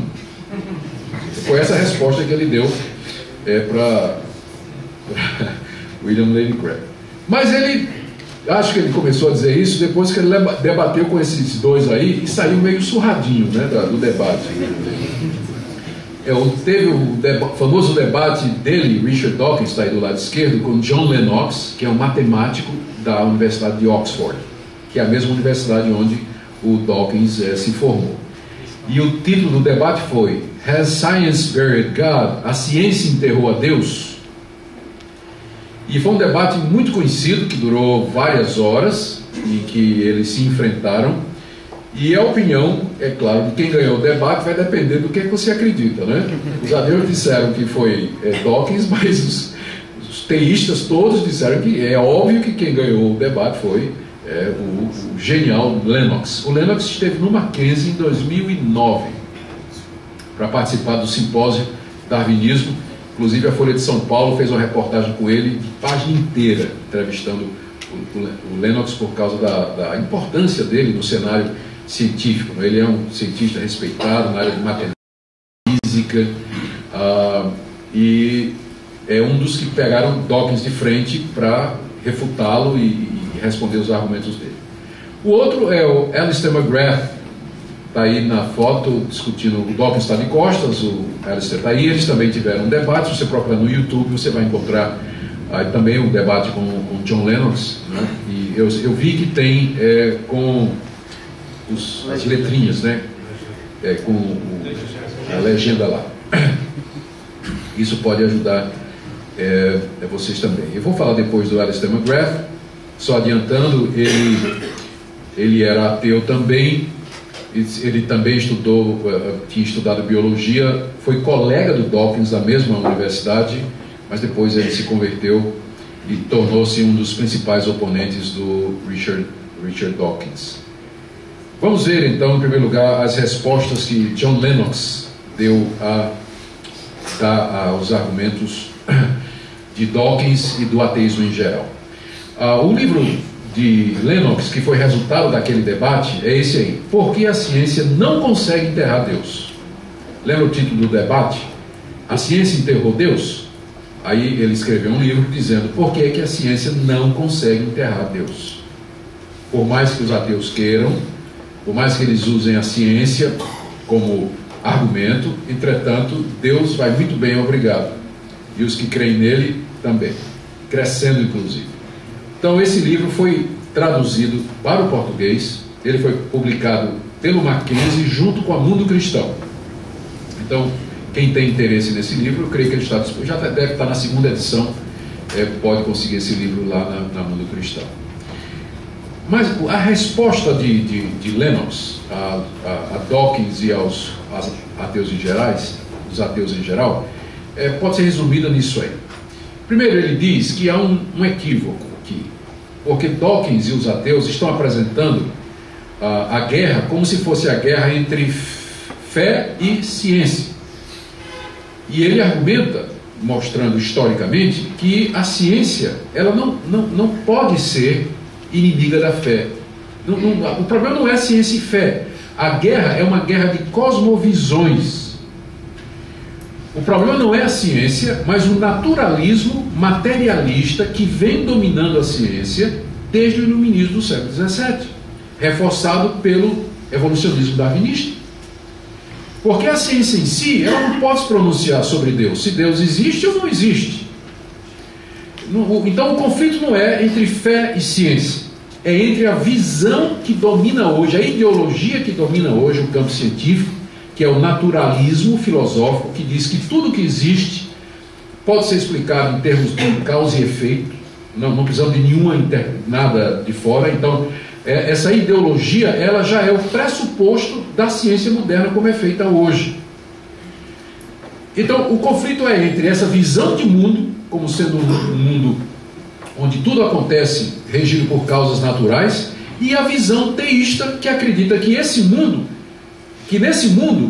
Foi essa a resposta que ele deu para William Lane Craig. Mas acho que ele começou a dizer isso depois que ele debateu com esses dois aí e saiu meio surradinho, né, do debate. Teve o famoso debate dele, Richard Dawkins, está aí do lado esquerdo, com John Lennox, que é um matemático da Universidade de Oxford, que é a mesma universidade onde o Dawkins se formou. E o título do debate foi Has Science Buried God? A ciência enterrou a Deus? E foi um debate muito conhecido, que durou várias horas, em que eles se enfrentaram. E a opinião, é claro, de quem ganhou o debate vai depender do que você acredita, né? Os ateus disseram que foi Dawkins, mas os teístas todos disseram que é óbvio que quem ganhou o debate foi o genial Lennox. O Lennox esteve no Mackenzie em 2009 para participar do simpósio Darwinismo. Inclusive a Folha de São Paulo fez uma reportagem com ele de página inteira, entrevistando o Lennox por causa da importância dele no cenário científico. Ele é um cientista respeitado na área de matemática, física, e é um dos que pegaram Dawkins de frente para refutá-lo e responder os argumentos dele. O outro é o Alistair McGrath, está aí na foto discutindo. O Dawkins está de costas, o Alistair está aí. Eles também tiveram um debate. Se você procurar no YouTube, você vai encontrar aí também um debate com John Lennox, né? E eu vi que tem com as letrinhas, né? Com a legenda lá. Isso pode ajudar vocês também. Eu vou falar depois do Alistair McGrath. Só adiantando, ele era ateu também. Ele também tinha estudado biologia, foi colega do Dawkins da mesma universidade, mas depois ele se converteu e tornou-se um dos principais oponentes do Richard Dawkins. Vamos ver então, em primeiro lugar, as respostas que John Lennox deu aos argumentos de Dawkins e do ateísmo em geral. O livro de Lennox, que foi resultado daquele debate, é esse aí: Por que a ciência não consegue enterrar Deus? Lembra o título do debate? A ciência enterrou Deus? Aí ele escreveu um livro dizendo por que é que a ciência não consegue enterrar Deus. Por mais que os ateus queiram, por mais que eles usem a ciência como argumento, entretanto, Deus vai muito bem, obrigado. E os que creem nele também, crescendo inclusive. Então esse livro foi traduzido para o português, ele foi publicado pelo Mackenzie junto com a Mundo Cristão. Então, quem tem interesse nesse livro, eu creio que ele está disponível, já deve estar na segunda edição, pode conseguir esse livro lá na Mundo Cristão. Mas a resposta de Lennox a Dawkins e aos ateus em geral, pode ser resumida nisso aí. Primeiro, ele diz que há um equívoco aqui, porque Dawkins e os ateus estão apresentando a guerra como se fosse a guerra entre fé e ciência. E ele argumenta, mostrando historicamente, que a ciência ela não pode ser inimiga da fé. O problema não é ciência e fé. A guerra é uma guerra de cosmovisões. O problema não é a ciência, mas o naturalismo materialista que vem dominando a ciência desde o iluminismo do século XVII, reforçado pelo evolucionismo darwinista. Porque a ciência em si, ela não pode se pronunciar sobre Deus, se Deus existe ou não existe. Então o conflito não é entre fé e ciência. é entre a visão que domina hoje, a ideologia que domina hoje o campo científico, que é o naturalismo filosófico, que diz que tudo que existe pode ser explicado em termos de causa e efeito, não precisamos de nada de fora. Então, essa ideologia, ela já é o pressuposto da ciência moderna como é feita hoje. Então, o conflito é entre essa visão de mundo, como sendo um mundo onde tudo acontece regido por causas naturais, e a visão teísta, que acredita que nesse mundo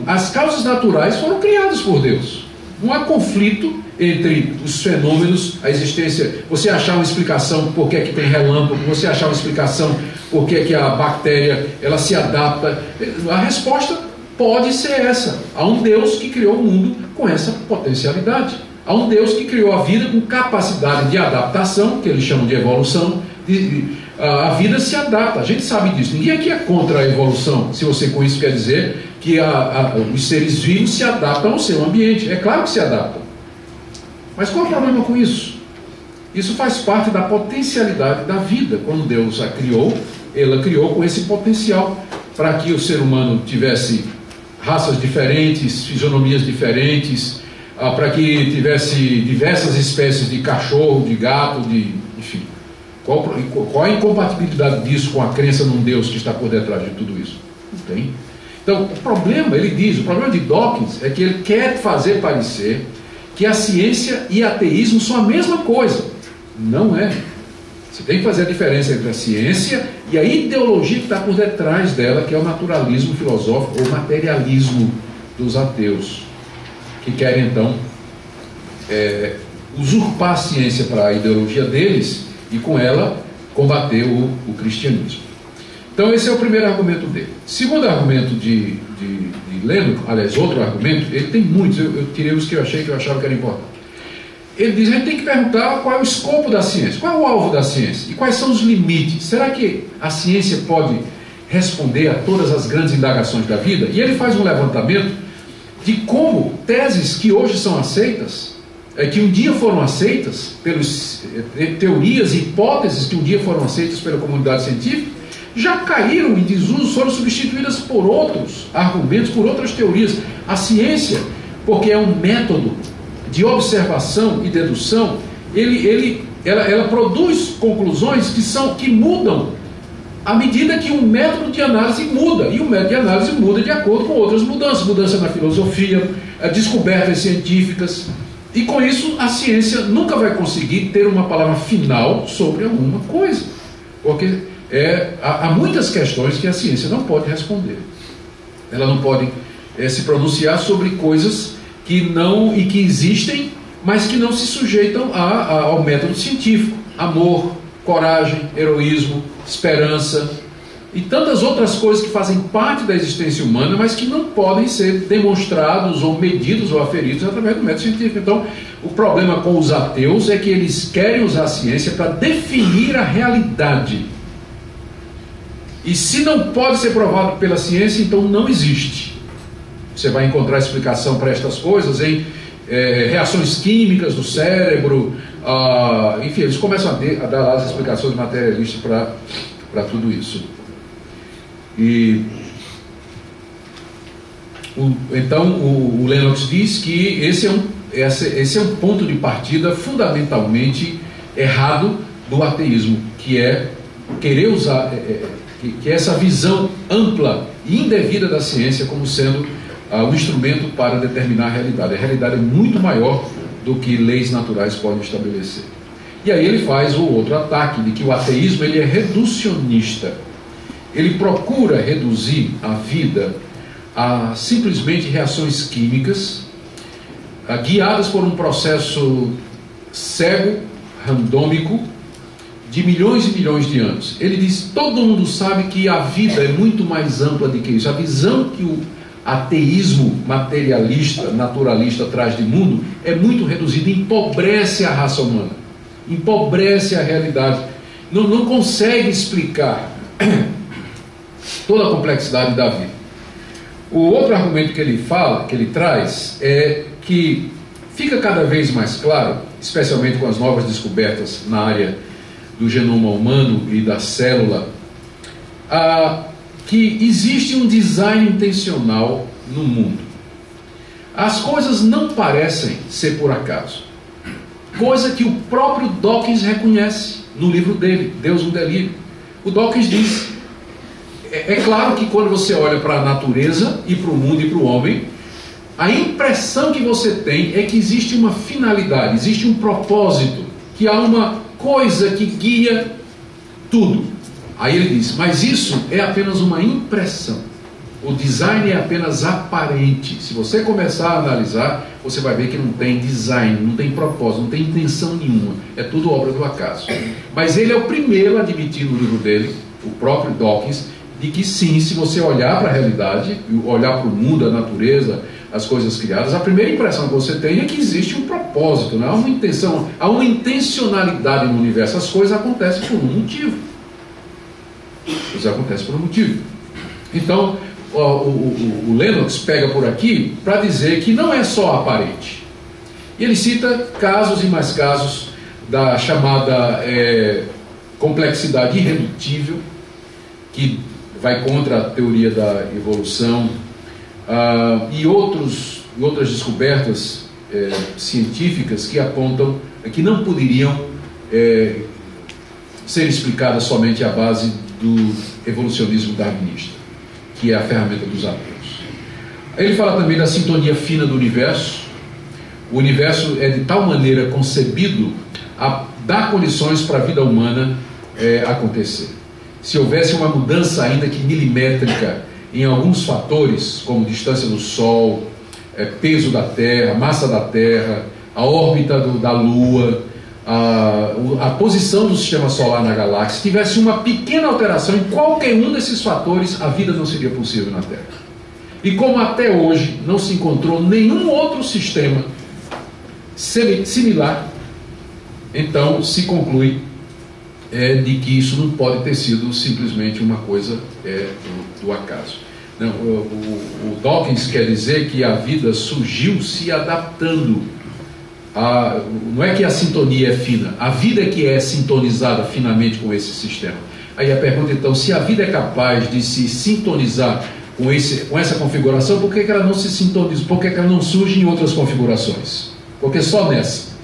as causas naturais foram criadas por Deus. Não há conflito entre os fenômenos, a existência, você achar uma explicação por que é que tem relâmpago, você achar uma explicação por que é que a bactéria ela se adapta. A resposta pode ser essa: há um Deus que criou o mundo com essa potencialidade. Há um Deus que criou a vida com capacidade de adaptação, que eles chamam de evolução. A vida se adapta, a gente sabe disso. Ninguém aqui é contra a evolução, se você com isso quer dizer que os seres vivos se adaptam ao seu ambiente. É claro que se adaptam. Mas qual é o problema com isso? Isso faz parte da potencialidade da vida. Quando Deus a criou, Ele a criou com esse potencial para que o ser humano tivesse raças diferentes, fisionomias diferentes, para que tivesse diversas espécies de cachorro, de gato, enfim. Qual a incompatibilidade disso com a crença num Deus que está por detrás de tudo isso? Não tem. Então, o problema de Dawkins é que ele quer fazer parecer que a ciência e ateísmo são a mesma coisa. Não é. Você tem que fazer a diferença entre a ciência e a ideologia que está por detrás dela, que é o naturalismo filosófico ou materialismo dos ateus, que querem então usurpar a ciência para a ideologia deles e com ela combater o cristianismo. Então esse é o primeiro argumento dele. Segundo argumento de Lennox, aliás, outro argumento, ele tem muitos, eu tirei os que eu achava que era importante. Ele diz: a gente tem que perguntar qual é o escopo da ciência, qual é o alvo da ciência e quais são os limites. Será que a ciência pode responder a todas as grandes indagações da vida? E ele faz um levantamento de como teses que hoje são aceitas, que um dia foram aceitas pelas teorias e hipóteses que um dia foram aceitas pela comunidade científica, já caíram em desuso, foram substituídas por outros argumentos, por outras teorias. A ciência, porque é um método de observação e dedução, ela produz conclusões que mudam à medida que um método de análise muda, e o método de análise muda de acordo com outras mudanças na filosofia, descobertas científicas, e com isso a ciência nunca vai conseguir ter uma palavra final sobre alguma coisa, porque há muitas questões que a ciência não pode responder. Ela não pode se pronunciar sobre coisas que existem, mas que não se sujeitam ao método científico. Amor, coragem, heroísmo, esperança e tantas outras coisas que fazem parte da existência humana, mas que não podem ser demonstrados ou medidos ou aferidos através do método científico. Então, o problema com os ateus é que eles querem usar a ciência para definir a realidade. E se não pode ser provado pela ciência, então não existe. Você vai encontrar explicação para estas coisas em reações químicas do cérebro, enfim, eles começam a dar as explicações materialistas para tudo isso. Então o Lennox diz que esse é um ponto de partida fundamentalmente errado do ateísmo, que é querer usar que é essa visão ampla e indevida da ciência como sendo um instrumento para determinar a realidade. A realidade é muito maior do que leis naturais podem estabelecer. E aí ele faz o outro ataque, de que o ateísmo ele é reducionista. Ele procura reduzir a vida a simplesmente reações químicas, guiadas por um processo cego, randômico, de milhões e milhões de anos. Ele diz: todo mundo sabe que a vida é muito mais ampla do que isso. A visão que o ateísmo materialista, naturalista traz de mundo é muito reduzida, empobrece a raça humana, empobrece a realidade, não consegue explicar toda a complexidade da vida. O outro argumento que ele traz, é que fica cada vez mais claro, especialmente com as novas descobertas na área do genoma humano e da célula, que existe um design intencional no mundo. As coisas não parecem ser por acaso, coisa que o próprio Dawkins reconhece no livro dele, Deus no Delírio. O Dawkins diz, é claro que quando você olha para a natureza e para o mundo e para o homem, a impressão que você tem é que existe uma finalidade, existe um propósito, que há uma coisa que guia tudo. Aí ele diz, mas isso é apenas uma impressão. O design é apenas aparente. Se você começar a analisar, você vai ver que não tem design, não tem propósito, não tem intenção nenhuma. É tudo obra do acaso. Mas ele é o primeiro a admitir no livro dele, o próprio Dawkins, de que sim, se você olhar para a realidade, olhar para o mundo, a natureza, as coisas criadas, a primeira impressão que você tem é que existe um propósito, né? Há uma intenção, há uma intencionalidade no universo. As coisas acontecem por um motivo. Isso acontece por um motivo. Então, o Lennox pega por aqui para dizer que não é só aparente. E ele cita casos e mais casos da chamada complexidade irredutível, que vai contra a teoria da evolução, e outras descobertas científicas que apontam que não poderiam ser explicadas somente à base do evolucionismo darwinista, que é a ferramenta dos ateus. Ele fala também da sintonia fina do universo. O universo é de tal maneira concebido a dar condições para a vida humana acontecer. Se houvesse uma mudança ainda que milimétrica em alguns fatores, como distância do Sol, peso da Terra, massa da Terra, a órbita da Lua, a posição do sistema solar na galáxia, se tivesse uma pequena alteração em qualquer um desses fatores, a vida não seria possível na Terra. E como até hoje não se encontrou nenhum outro sistema similar, então se conclui de que isso não pode ter sido simplesmente uma coisa do acaso. Não, o Dawkins quer dizer que a vida surgiu se adaptando. Não é que a sintonia é fina, a vida é que é sintonizada finamente com esse sistema. Aí a pergunta então, se a vida é capaz de se sintonizar com essa configuração, por que ela não se sintoniza? Por que ela não surge em outras configurações? Porque só nessa.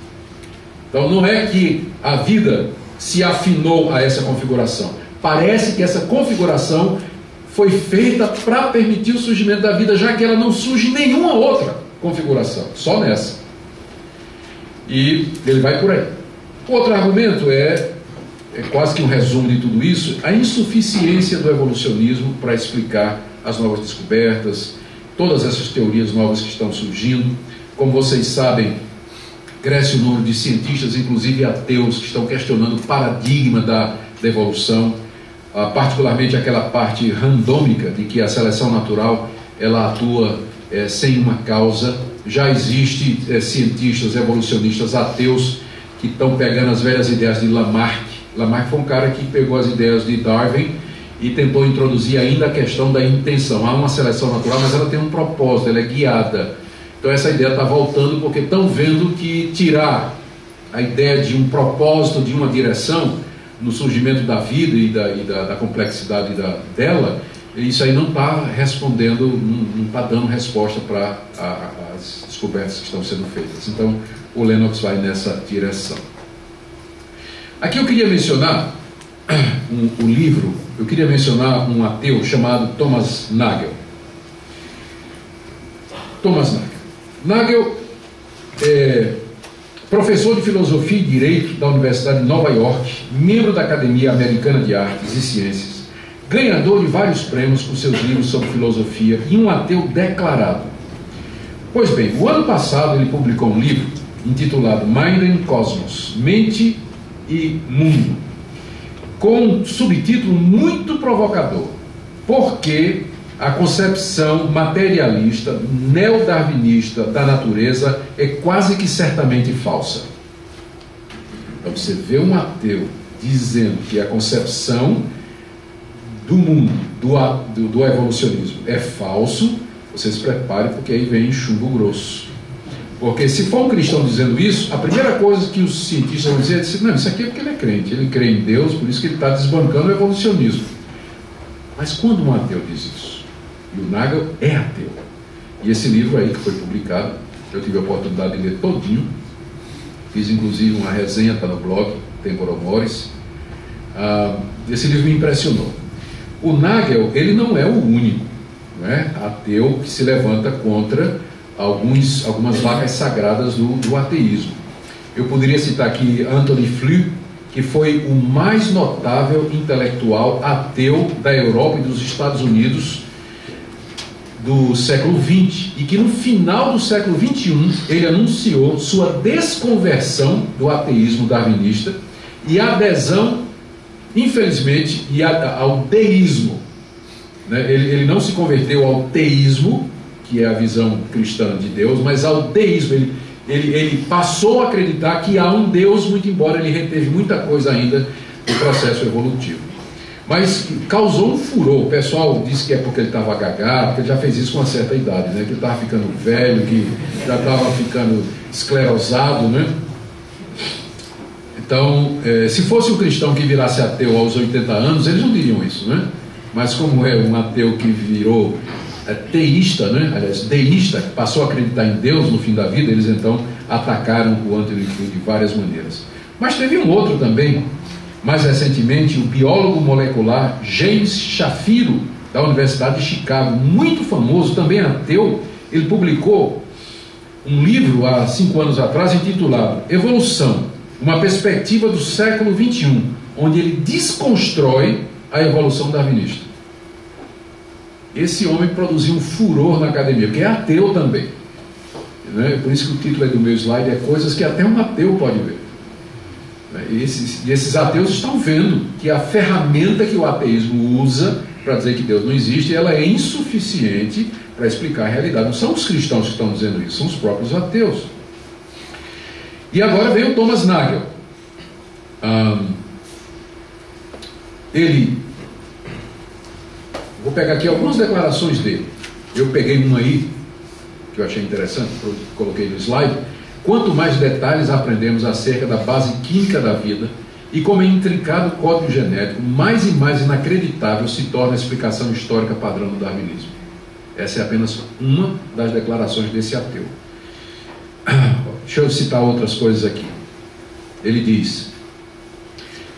Então não é que a vida se afinou a essa configuração. Parece que essa configuração foi feita para permitir o surgimento da vida, já que ela não surge em nenhuma outra configuração, só nessa. E ele vai por aí. Outro argumento é quase que um resumo de tudo isso, a insuficiência do evolucionismo para explicar as novas descobertas, todas essas teorias novas que estão surgindo. Como vocês sabem, cresce o número de cientistas, inclusive ateus, que estão questionando o paradigma da evolução, particularmente aquela parte randômica de que a seleção natural ela atua sem uma causa. Já existem cientistas evolucionistas ateus que estão pegando as velhas ideias de Lamarck. Lamarck foi um cara que pegou as ideias de Darwin e tentou introduzir ainda a questão da intenção. Há uma seleção natural, mas ela tem um propósito, ela é guiada. Então essa ideia está voltando porque estão vendo que tirar a ideia de um propósito, de uma direção no surgimento da vida e da complexidade dela, isso aí não está respondendo, não está dando resposta para as descobertas que estão sendo feitas. Então o Lennox vai nessa direção. Aqui eu queria mencionar um livro, eu queria mencionar um ateu chamado Thomas Nagel. Thomas Nagel. Nagel é professor de Filosofia e Direito da Universidade de Nova York, membro da Academia Americana de Artes e Ciências, ganhador de vários prêmios por seus livros sobre filosofia e um ateu declarado. Pois bem, o ano passado ele publicou um livro intitulado Mind and Cosmos, Mente e Mundo, com um subtítulo muito provocador: Porque a concepção materialista, neodarwinista da natureza é quase que certamente falsa. Então você vê um ateu dizendo que a concepção do mundo, do evolucionismo é falso, você se prepare porque aí vem chumbo grosso. Porque se for um cristão dizendo isso, a primeira coisa que os cientistas vão dizer é: não, isso aqui é porque ele é crente, ele crê em Deus, por isso que ele está desbancando o evolucionismo. Mas quando um ateu diz isso? E o Nagel é ateu. E esse livro aí que foi publicado, eu tive a oportunidade de ler todinho, fiz inclusive uma resenha, está no blog, Tempora Mores. Esse livro me impressionou. O Nagel, ele não é o único, não é, ateu que se levanta contra algumas vacas sagradas do ateísmo. Eu poderia citar aqui Anthony Flew, que foi o mais notável intelectual ateu da Europa e dos Estados Unidos do século XX, e que no final do século XXI ele anunciou sua desconversão do ateísmo darwinista e adesão, infelizmente, ao deísmo, né? Ele não se converteu ao teísmo, que é a visão cristã de Deus, mas ao deísmo. Ele passou a acreditar que há um Deus, muito embora ele reteve muita coisa ainda do processo evolutivo. Mas causou um furor. O pessoal disse que é porque ele estava gagá, porque ele já fez isso com uma certa idade, né? Que ele estava ficando velho, que já estava ficando esclerosado, né? Então, se fosse um cristão que virasse ateu aos 80 anos, eles não diriam isso, né? Mas como é um ateu que virou teísta, né? Aliás, deísta, passou a acreditar em Deus no fim da vida, eles então atacaram o Anthony Flew de várias maneiras. Mas teve um outro também, mais recentemente, o biólogo molecular James Shapiro, da Universidade de Chicago, muito famoso, também ateu. Ele publicou um livro há 5 anos atrás intitulado Evolução, uma perspectiva do século XXI, onde ele desconstrói a evolução darwinista. Esse homem produziu um furor na academia, porque é ateu também, né? Por isso que o título aí do meu slide é coisas que até um ateu pode ver. E esses ateus estão vendo que a ferramenta que o ateísmo usa para dizer que Deus não existe, ela é insuficiente para explicar a realidade. Não são os cristãos que estão dizendo isso, são os próprios ateus. E agora vem o Thomas Nagel. Vou pegar aqui algumas declarações dele. Eu peguei uma aí, que eu achei interessante, coloquei no slide. Quanto mais detalhes aprendemos acerca da base química da vida e como é intrincado o código genético, mais e mais inacreditável se torna a explicação histórica padrão do darwinismo. Essa é apenas uma das declarações desse ateu. Deixa eu citar outras coisas aqui. Ele diz: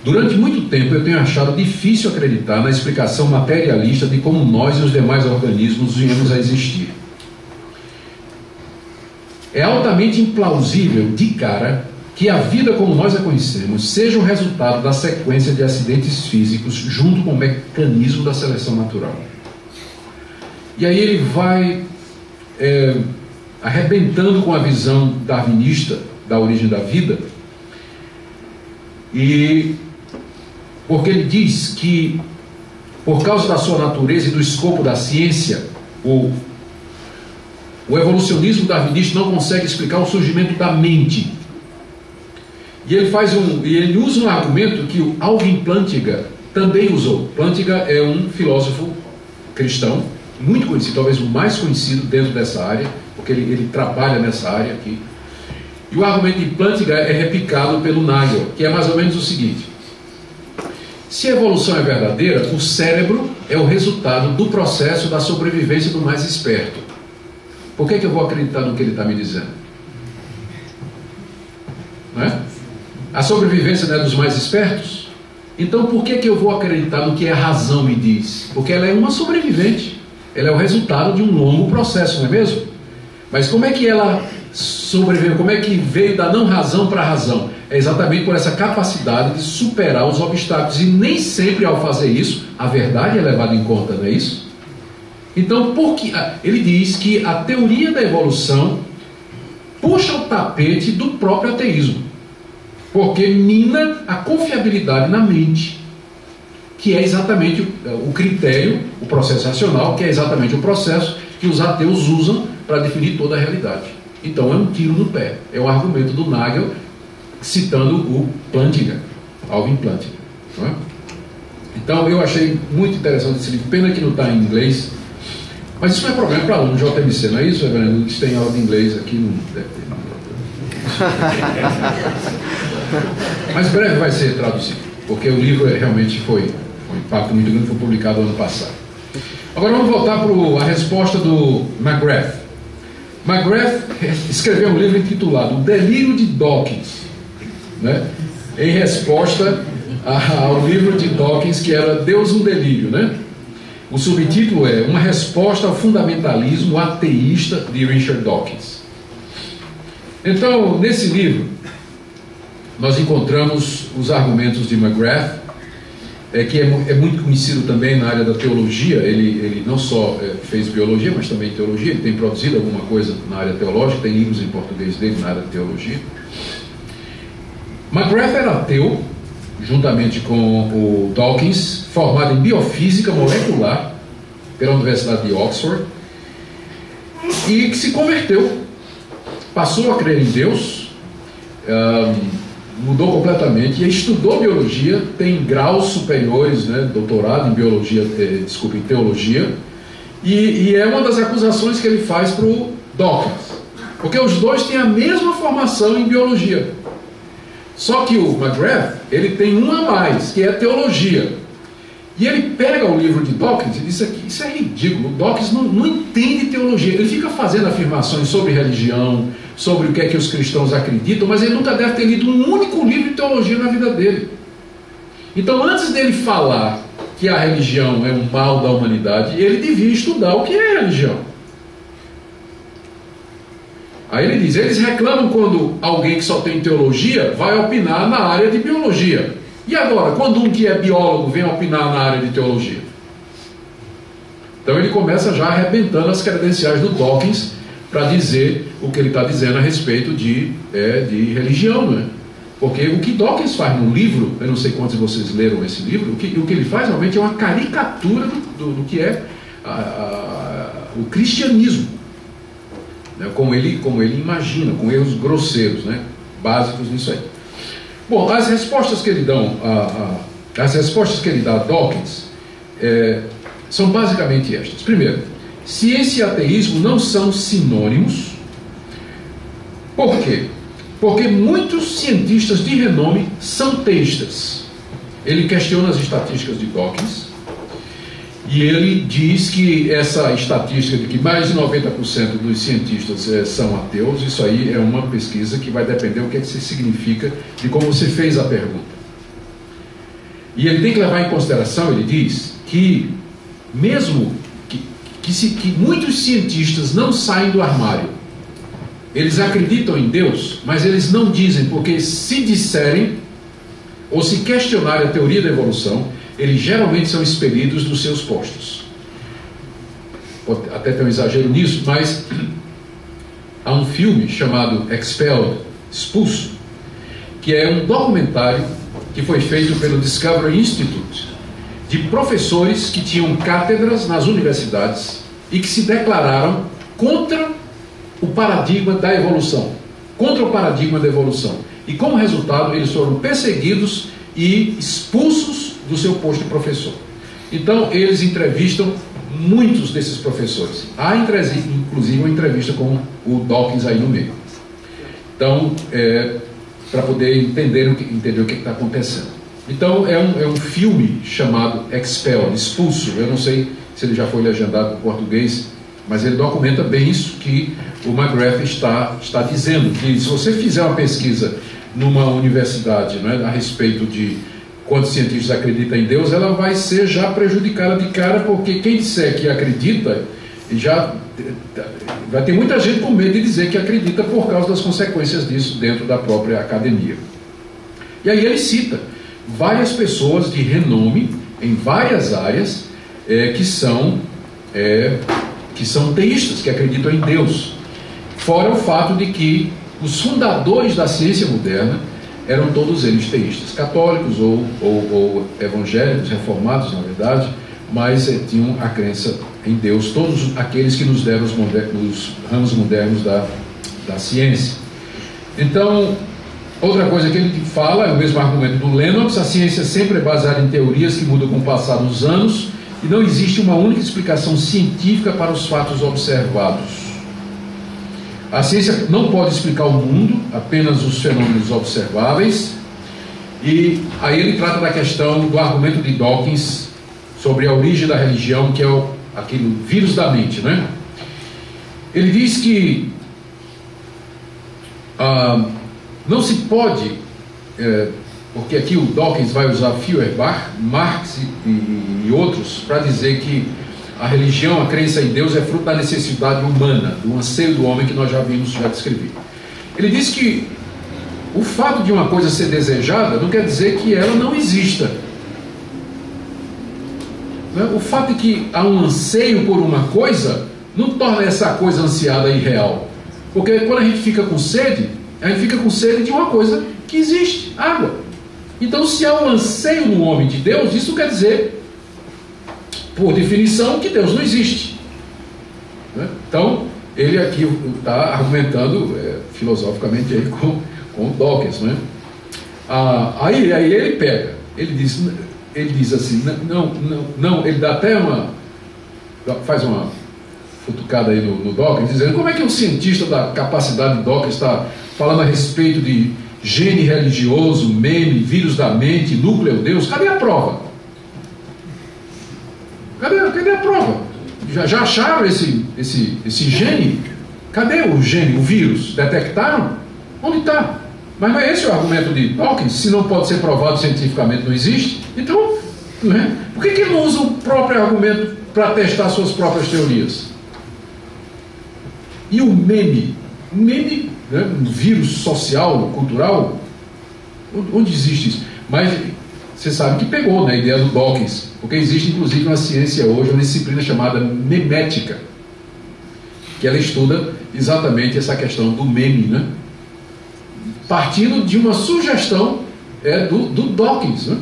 durante muito tempo eu tenho achado difícil acreditar na explicação materialista de como nós e os demais organismos viemos a existir. É altamente implausível, de cara, que a vida como nós a conhecemos seja o resultado da sequência de acidentes físicos junto com o mecanismo da seleção natural. E aí ele vai arrebentando com a visão darwinista da origem da vida, e porque ele diz que, por causa da sua natureza e do escopo da ciência, o evolucionismo darwinista não consegue explicar o surgimento da mente. E ele usa um argumento que o Alvin Plantinga também usou. Plantinga é um filósofo cristão, muito conhecido, talvez o mais conhecido dentro dessa área, porque ele trabalha nessa área aqui. E o argumento de Plantinga é replicado pelo Nagel, que é mais ou menos o seguinte: se a evolução é verdadeira, o cérebro é o resultado do processo da sobrevivência do mais esperto. Por que eu vou acreditar no que ele está me dizendo? Não é? A sobrevivência não é dos mais espertos? Então por que eu vou acreditar no que a razão me diz? Porque ela é uma sobrevivente. Ela é o resultado de um longo processo, não é mesmo? Mas como é que ela sobreviveu? Como é que veio da não razão para a razão? É exatamente por essa capacidade de superar os obstáculos. E nem sempre, ao fazer isso, a verdade é levada em conta, não é isso? Então, ele diz que a teoria da evolução puxa o tapete do próprio ateísmo, porque mina a confiabilidade na mente, que é exatamente o critério, o processo racional, que é exatamente o processo que os ateus usam para definir toda a realidade. Então é um tiro no pé. É o argumento do Nagel, citando o Plantinga, Alvin Plantinga, não é? Então eu achei muito interessante esse livro, pena que não está em inglês, Mas isso não é problema para aluno de JMC, não é isso, Reverendo? Eles têm aula de inglês aqui, não deve ter. Mas breve vai ser traduzido, porque o livro realmente foi um impacto muito grande, foi publicado ano passado. Agora vamos voltar para a resposta do McGrath. McGrath escreveu um livro intitulado O Delírio de Dawkins, né? Em resposta ao livro de Dawkins, que era Deus um Delírio, né? O subtítulo é Uma Resposta ao Fundamentalismo Ateísta de Richard Dawkins. Então, nesse livro, nós encontramos os argumentos de McGrath, que é muito conhecido também na área da teologia. Ele não só fez biologia, mas também teologia. Ele tem produzido alguma coisa na área teológica, tem livros em português dele na área de teologia. McGrath era ateu, juntamente com o Dawkins, formado em biofísica molecular pela Universidade de Oxford, e que se converteu, passou a crer em Deus, mudou completamente e estudou biologia, tem graus superiores, né, doutorado em biologia, em teologia, e é uma das acusações que ele faz para o Dawkins, porque os dois têm a mesma formação em biologia. Só que o McGrath, ele tem um a mais, que é teologia. E ele pega o livro de Dawkins e diz aqui, isso é ridículo, o Dawkins não entende teologia. Ele fica fazendo afirmações sobre religião, sobre o que é que os cristãos acreditam, mas ele nunca deve ter lido um único livro de teologia na vida dele. Então, antes dele falar que a religião é um mal da humanidade, ele devia estudar o que é religião. Aí ele diz, eles reclamam quando alguém que só tem teologia vai opinar na área de biologia. E agora, quando um que é biólogo vem opinar na área de teologia? Então ele começa já arrebentando as credenciais do Dawkins para dizer o que ele está dizendo a respeito de religião, não é? Porque o que Dawkins faz no livro, eu não sei quantos de vocês leram esse livro, o que ele faz realmente é uma caricatura do que é o cristianismo. Né, como ele imagina, com erros grosseiros, né, básicos nisso aí. Bom, as respostas que ele dá a Dawkins são basicamente estas. Primeiro, ciência e ateísmo não são sinônimos. Por quê? Porque muitos cientistas de renome são teístas. Ele questiona as estatísticas de Dawkins. E ele diz que essa estatística de que mais de 90% dos cientistas são ateus, isso aí é uma pesquisa que vai depender do que isso significa, de como você fez a pergunta. E ele tem que levar em consideração, ele diz, que mesmo que muitos cientistas não saem do armário, eles acreditam em Deus, mas eles não dizem, porque se disserem, ou se questionarem a teoria da evolução, eles geralmente são expelidos dos seus postos. Pode até ter um exagero nisso, mas há um filme chamado Expelled, Expulso, que é um documentário que foi feito pelo Discovery Institute, de professores que tinham cátedras nas universidades e que se declararam contra o paradigma da evolução, contra o paradigma da evolução. E como resultado, eles foram perseguidos e expulsos do seu posto de professor. Então, eles entrevistam muitos desses professores. Há, inclusive, uma entrevista com o Dawkins aí no meio. Então, para poder entender o que está acontecendo. Então, é um filme chamado Expelled, Expulso. Eu não sei se ele já foi legendado em português, mas ele documenta bem isso que o McGrath está dizendo, que se você fizer uma pesquisa numa universidade, né, a respeito de quantos cientistas acreditam em Deus, ela vai ser já prejudicada de cara, porque quem disser que acredita, já vai ter muita gente com medo de dizer que acredita por causa das consequências disso dentro da própria academia. E aí ele cita várias pessoas de renome em várias áreas que são teístas, que acreditam em Deus. Fora o fato de que os fundadores da ciência moderna eram todos eles teístas, católicos ou evangélicos, reformados na verdade, mas tinham a crença em Deus, todos aqueles que nos deram os ramos modernos da ciência. Então, outra coisa que ele fala, é o mesmo argumento do Lennox: a ciência sempre é baseada em teorias que mudam com o passar dos anos e não existe uma única explicação científica para os fatos observados. A ciência não pode explicar o mundo, apenas os fenômenos observáveis. E aí ele trata da questão do argumento de Dawkins sobre a origem da religião, que é aquele vírus da mente, né? Ele diz que não se pode, porque aqui o Dawkins vai usar Feuerbach, Marx e outros para dizer que a religião, a crença em Deus é fruto da necessidade humana, do anseio do homem que nós já descrevi. Ele diz que o fato de uma coisa ser desejada não quer dizer que ela não exista. O fato de que há um anseio por uma coisa não torna essa coisa ansiada irreal. Porque quando a gente fica com sede, a gente fica com sede de uma coisa que existe, água. Então, se há um anseio no homem de Deus, isso quer dizer, por definição, que Deus não existe. Então, ele aqui está argumentando filosoficamente aí com o Dawkins, né? Aí ele pega, ele diz assim, não, ele dá até faz uma futucada aí no Dawkins, dizendo como é que um cientista da capacidade de Dawkins está falando a respeito de gene religioso, meme, vírus da mente, núcleo Deus. Cadê a prova? Cadê a prova? Já acharam esse gene? Cadê o gene, o vírus? Detectaram? Onde está? Mas não é esse o argumento de Dawkins? Se não pode ser provado cientificamente, não existe? Então, não é? Por que ele não usa o próprio argumento para testar suas próprias teorias? E o meme, né, um vírus social, cultural, onde existe isso? Mas você sabe que pegou, né, a ideia do Dawkins, porque existe inclusive uma ciência hoje, uma disciplina chamada memética, que ela estuda exatamente essa questão do meme, né? Partindo de uma sugestão do Dawkins, né?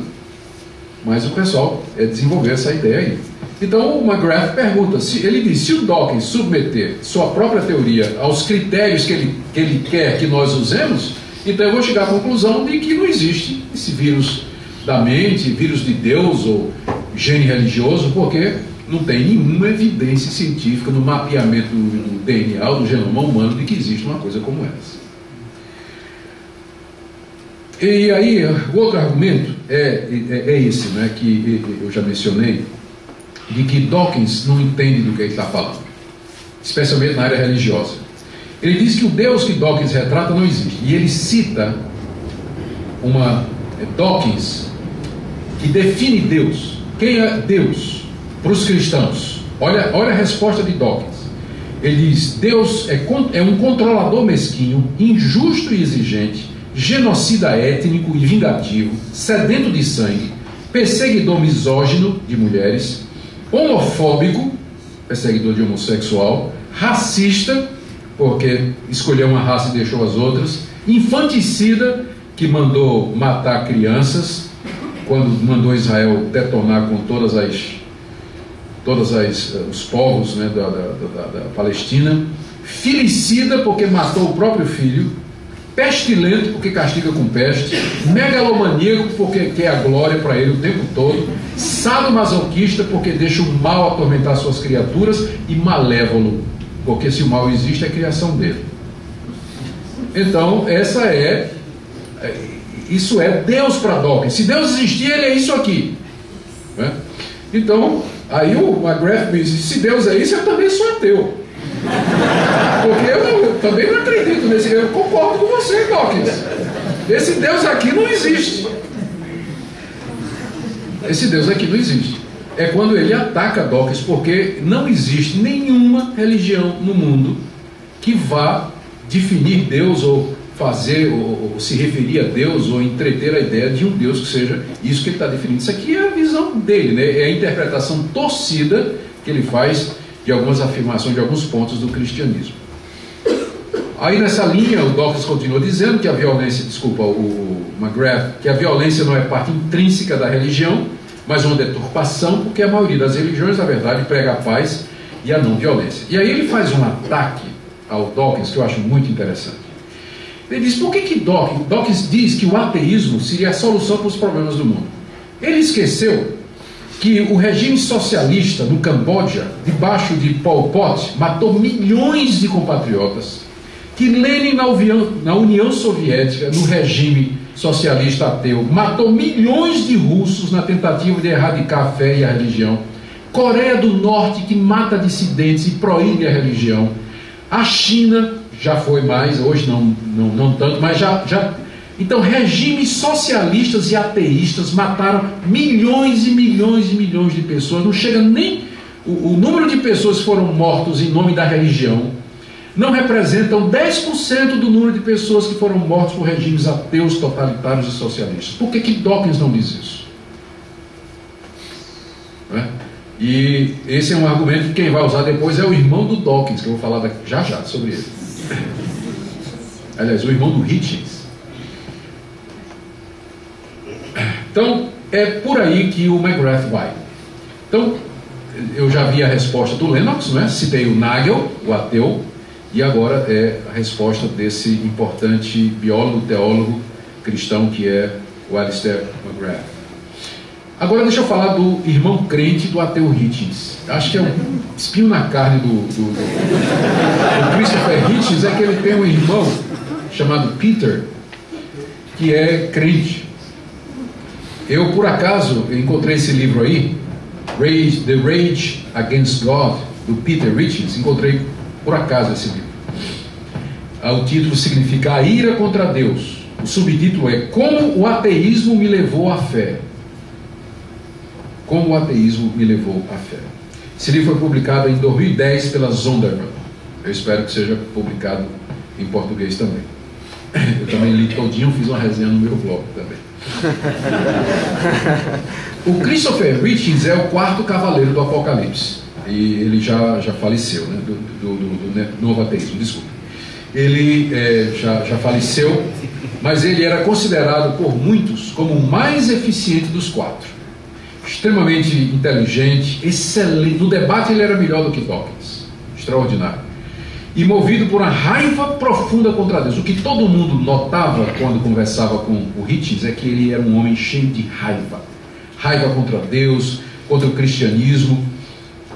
Mas o pessoal desenvolveu essa ideia aí. Então o McGrath pergunta, ele diz, se o Dawkins submeter sua própria teoria aos critérios que ele quer que nós usemos, então eu vou chegar à conclusão de que não existe esse vírus da mente, vírus de Deus ou gene religioso, porque não tem nenhuma evidência científica no mapeamento do DNA, do genoma humano, de que existe uma coisa como essa. E aí, o outro argumento é esse, né, que eu já mencionei, de que Dawkins não entende do que ele está falando, especialmente na área religiosa. Ele diz que o Deus que Dawkins retrata não existe. E ele cita Dawkins, que define Deus. Quem é Deus para os cristãos? Olha a resposta de Dawkins. Ele diz, Deus é um controlador mesquinho, injusto e exigente, genocida étnico e vingativo, sedento de sangue, perseguidor misógino de mulheres, homofóbico, perseguidor de homossexual, racista, porque escolheu uma raça e deixou as outras, infanticida, que mandou matar crianças, quando mandou Israel detonar com todos os povos, né, da Palestina, filicida, porque matou o próprio filho, pestilento, porque castiga com peste, megalomaníaco, porque quer a glória para ele o tempo todo, sadomasoquista, porque deixa o mal atormentar suas criaturas, e malévolo, porque se o mal existe é a criação dele. Então, isso é Deus para Dawkins. Se Deus existir, ele é isso aqui, né? Então, aí o McGrath diz, se Deus é isso, eu também sou ateu. Porque eu também não acredito nesse. Eu concordo com você, Dawkins. Esse Deus aqui não existe. Esse Deus aqui não existe. É quando ele ataca Dawkins, porque não existe nenhuma religião no mundo que vá definir Deus ou fazer, ou se referir a Deus, ou entreter a ideia de um Deus que seja isso que ele está definindo. Isso aqui é a visão dele, né? É a interpretação torcida que ele faz de algumas afirmações, de alguns pontos do cristianismo. Aí nessa linha o Dawkins continua dizendo que a violência, o McGrath, que a violência não é parte intrínseca da religião, mas uma deturpação, porque a maioria das religiões, na verdade, prega a paz e a não violência. E aí ele faz um ataque ao Dawkins que eu acho muito interessante. Ele diz, por que Dawkins diz que o ateísmo seria a solução para os problemas do mundo? Ele esqueceu que o regime socialista no Camboja, debaixo de Pol Pot, matou milhões de compatriotas, que Lenin na União Soviética, no regime socialista ateu, matou milhões de russos na tentativa de erradicar a fé e a religião, Coreia do Norte, que mata dissidentes e proíbe a religião, a China já foi mais, hoje não tanto, mas já. Então, regimes socialistas e ateístas mataram milhões e milhões e milhões de pessoas. Não chega nem o número de pessoas que foram mortas em nome da religião. Não representam 10% do número de pessoas que foram mortas por regimes ateus, totalitários e socialistas. Por que Dawkins não diz isso? Não é? E esse é um argumento que quem vai usar depois é o irmão do Dawkins, que eu vou falar já sobre ele. Aliás, o irmão do Hitchens. Então, é por aí que o McGrath vai. Então, eu já vi a resposta do Lennox, né? Citei o Nagel, o ateu, e agora é a resposta desse importante biólogo, teólogo cristão que é o Alistair McGrath. Agora deixa eu falar do irmão crente do ateu Hitchens. Acho que é um espinho na carne do Christopher Hitchens, é que ele tem um irmão chamado Peter, que é crente. Eu, por acaso, encontrei esse livro aí, The Rage Against God, do Peter Hitchens. Encontrei, por acaso, esse livro. O título significa A Ira contra Deus. O subtítulo é Como o Ateísmo me levou à fé. Como o Ateísmo me levou à fé. Esse livro foi publicado em 2010 pela Zondervan. Eu espero que seja publicado em português também. Eu também li todinho, fiz uma resenha no meu blog também. O Christopher Hitchens é o quarto cavaleiro do Apocalipse. E ele já faleceu, né? do novo ateísmo, desculpa. Ele já faleceu, mas ele era considerado por muitos como o mais eficiente dos quatro. Extremamente inteligente, excelente. No debate ele era melhor do que Dawkins. Extraordinário. E movido por uma raiva profunda contra Deus. O que todo mundo notava quando conversava com o Hitchens é que ele era um homem cheio de raiva. Raiva contra Deus, contra o cristianismo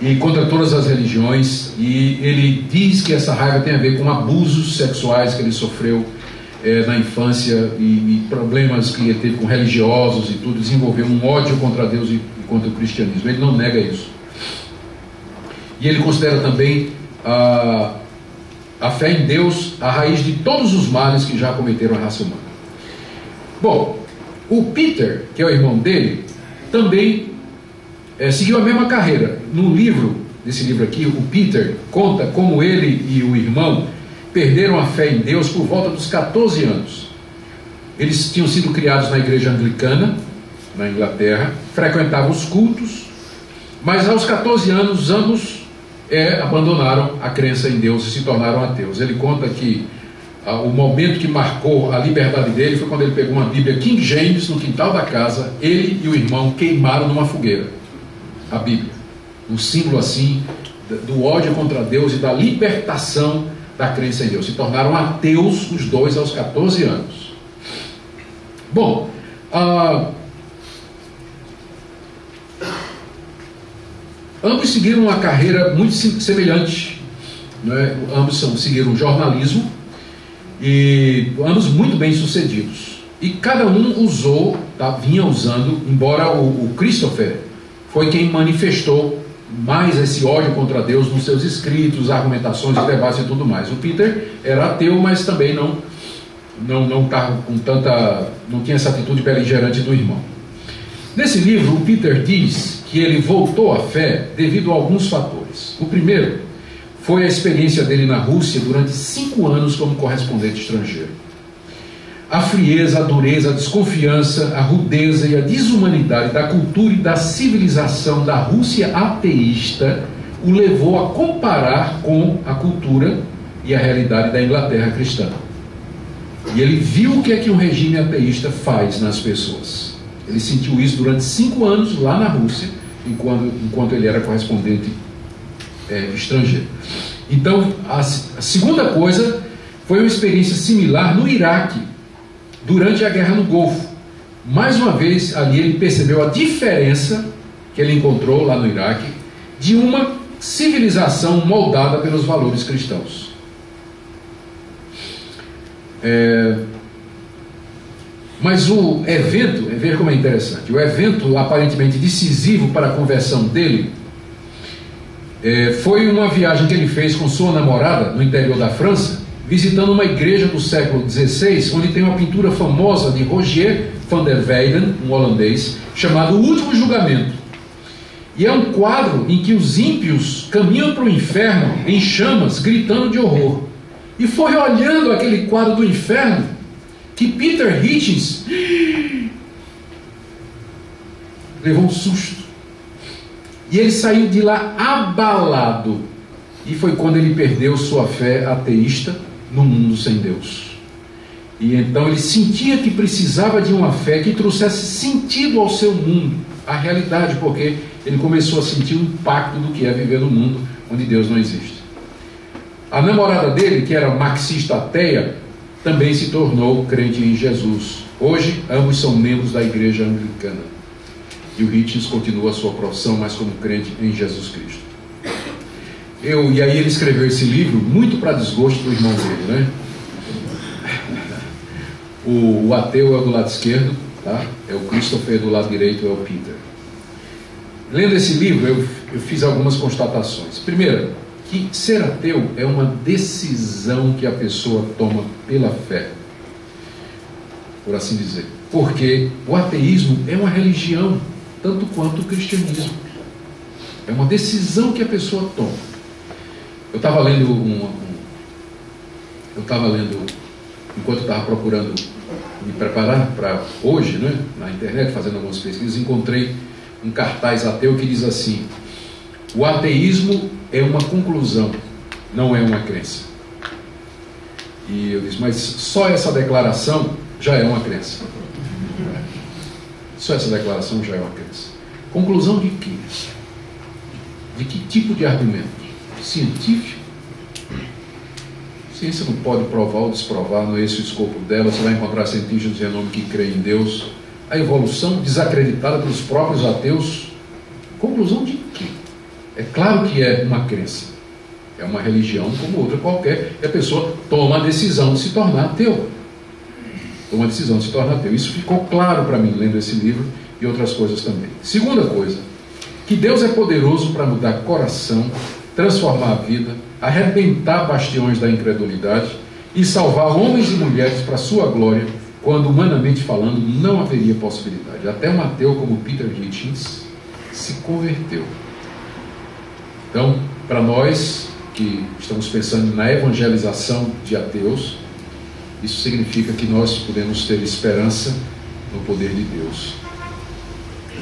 e contra todas as religiões. E ele diz que essa raiva tem a ver com abusos sexuais que ele sofreu na infância e problemas que ele teve com religiosos e tudo. Desenvolveu um ódio contra Deus e contra o cristianismo. Ele não nega isso. E ele considera também a fé em Deus a raiz de todos os males que já cometeram a raça humana. Bom, o Peter, que é o irmão dele, também seguiu a mesma carreira. Nesse livro aqui, o Peter conta como ele e o irmão perderam a fé em Deus por volta dos 14 anos. Eles tinham sido criados na igreja anglicana, na Inglaterra, frequentavam os cultos, mas aos 14 anos, ambos abandonaram a crença em Deus e se tornaram ateus. Ele conta que o momento que marcou a liberdade dele foi quando ele pegou uma Bíblia King James no quintal da casa. Ele e o irmão queimaram numa fogueira a Bíblia, um símbolo assim do ódio contra Deus e da libertação da crença em Deus. Se tornaram ateus os dois aos 14 anos. Bom, ambos seguiram uma carreira muito semelhante, né? Ambos seguiram jornalismo e ambos muito bem sucedidos. E cada um vinha usando, embora o Christopher foi quem manifestou mais esse ódio contra Deus nos seus escritos, argumentações, debates e tudo mais. O Peter era ateu, mas também não tinha essa atitude beligerante do irmão. Nesse livro, o Peter diz que ele voltou à fé devido a alguns fatores. O primeiro foi a experiência dele na Rússia durante 5 anos como correspondente estrangeiro. A frieza, a dureza, a desconfiança, a rudeza e a desumanidade da cultura e da civilização da Rússia ateísta o levou a comparar com a cultura e a realidade da Inglaterra cristã. E ele viu o que é que um regime ateísta faz nas pessoas. Ele sentiu isso durante 5 anos lá na Rússia, enquanto ele era correspondente estrangeiro. Então, a segunda coisa foi uma experiência similar no Iraque, durante a guerra no Golfo. Mais uma vez, ali ele percebeu a diferença que ele encontrou lá no Iraque de uma civilização moldada pelos valores cristãos. Mas o evento, veja como é interessante, o evento aparentemente decisivo para a conversão dele foi uma viagem que ele fez com sua namorada no interior da França, visitando uma igreja do século XVI, onde tem uma pintura famosa de Rogier van der Weyden, um holandês, chamado O Último Julgamento. E é um quadro em que os ímpios caminham para o inferno em chamas, gritando de horror. E foi olhando aquele quadro do inferno que Peter Hitchens levou um susto. E ele saiu de lá abalado. E foi quando ele perdeu sua fé ateísta no mundo sem Deus. E então ele sentia que precisava de uma fé que trouxesse sentido ao seu mundo, à realidade, porque ele começou a sentir o impacto do que é viver no mundo onde Deus não existe. A namorada dele, que era marxista ateia, também se tornou crente em Jesus. Hoje, ambos são membros da igreja anglicana. E o Hitchens continua a sua profissão, mas como crente em Jesus Cristo. E aí ele escreveu esse livro, muito para desgosto do irmão dele, né? O ateu é do lado esquerdo, tá? É o Christopher, do lado direito é o Peter. Lendo esse livro, eu fiz algumas constatações. Primeiro, que ser ateu é uma decisão que a pessoa toma pela fé, por assim dizer. Porque o ateísmo é uma religião, tanto quanto o cristianismo. É uma decisão que a pessoa toma. Eu estava lendo enquanto eu estava procurando me preparar para hoje, né, na internet, fazendo algumas pesquisas, encontrei um cartaz ateu que diz assim: o ateísmo é uma conclusão, não é uma crença. E eu disse, mas só essa declaração já é uma crença. Só essa declaração já é uma crença. Conclusão de quê? De que tipo de argumento? Científico? A ciência não pode provar ou desprovar, não é esse o escopo dela. Você vai encontrar cientistas de renome que creem em Deus. A evolução desacreditada pelos próprios ateus. Conclusão de quê? É claro que é uma crença. É uma religião como outra qualquer. E a pessoa toma a decisão de se tornar ateu. Toma a decisão de se tornar ateu. Isso ficou claro para mim lendo esse livro e outras coisas também. Segunda coisa, que Deus é poderoso para mudar coração, transformar a vida, arrebentar bastiões da incredulidade e salvar homens e mulheres para a sua glória, quando humanamente falando não haveria possibilidade. Até um ateu como Peter Hitchens se converteu. Então, para nós que estamos pensando na evangelização de ateus, isso significa que nós podemos ter esperança no poder de Deus.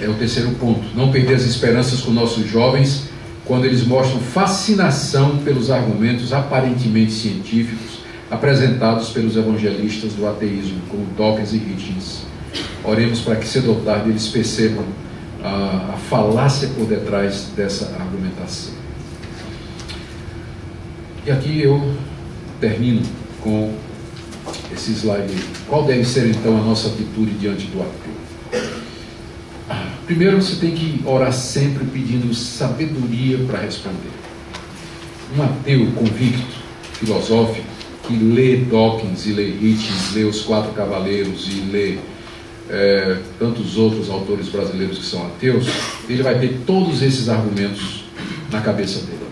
É o terceiro ponto, não perder as esperanças com nossos jovens quando eles mostram fascinação pelos argumentos aparentemente científicos apresentados pelos evangelistas do ateísmo, como Dawkins e Hitchens. Oremos para que cedo ou tarde eles percebam a falácia por detrás dessa argumentação. E aqui eu termino com esse slide. Qual deve ser então a nossa atitude diante do ateu? Primeiro, você tem que orar sempre pedindo sabedoria para responder. Um ateu convicto, filosófico, que lê Dawkins e lê Hitchens, lê Os Quatro Cavaleiros e lê tantos outros autores brasileiros que são ateus, ele vai ter todos esses argumentos na cabeça dele.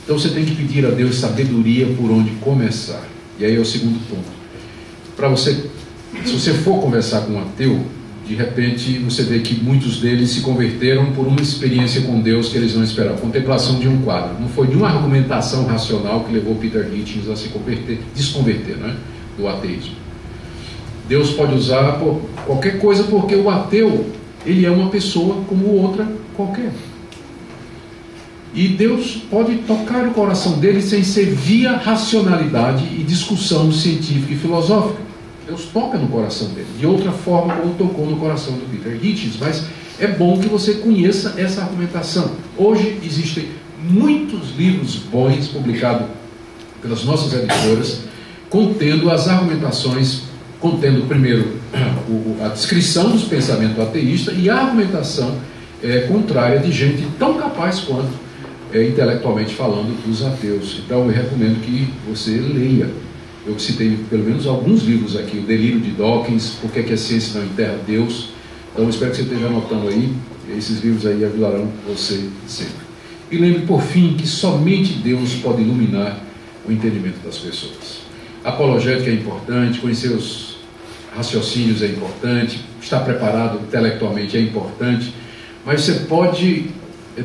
Então você tem que pedir a Deus sabedoria por onde começar. E aí é o segundo ponto. Para você, se você for conversar com um ateu, de repente você vê que muitos deles se converteram por uma experiência com Deus que eles não esperavam. Contemplação de um quadro. Não foi nenhuma argumentação racional que levou Peter Hitchens a se desconverter, né, do ateísmo. Deus pode usar por qualquer coisa, porque o ateu, ele é uma pessoa como outra qualquer. E Deus pode tocar o coração dele sem ser via racionalidade e discussão científica e filosófica. Deus toca no coração dele, de outra forma como tocou no coração do Peter Hitchens. Mas é bom que você conheça essa argumentação. Hoje existem muitos livros bons publicados pelas nossas editoras, contendo as argumentações, contendo primeiro a descrição dos pensamentos ateístas e a argumentação contrária de gente tão capaz quanto, intelectualmente falando, os ateus. Então eu recomendo que você leia. Eu citei pelo menos alguns livros aqui, O Delírio de Dawkins, Por que a Ciência Não Enterra Deus. Então eu espero que você esteja anotando aí, esses livros aí ajudarão você sempre. E lembre por fim que somente Deus pode iluminar o entendimento das pessoas. Apologética é importante, conhecer os raciocínios é importante, estar preparado intelectualmente é importante, mas você pode...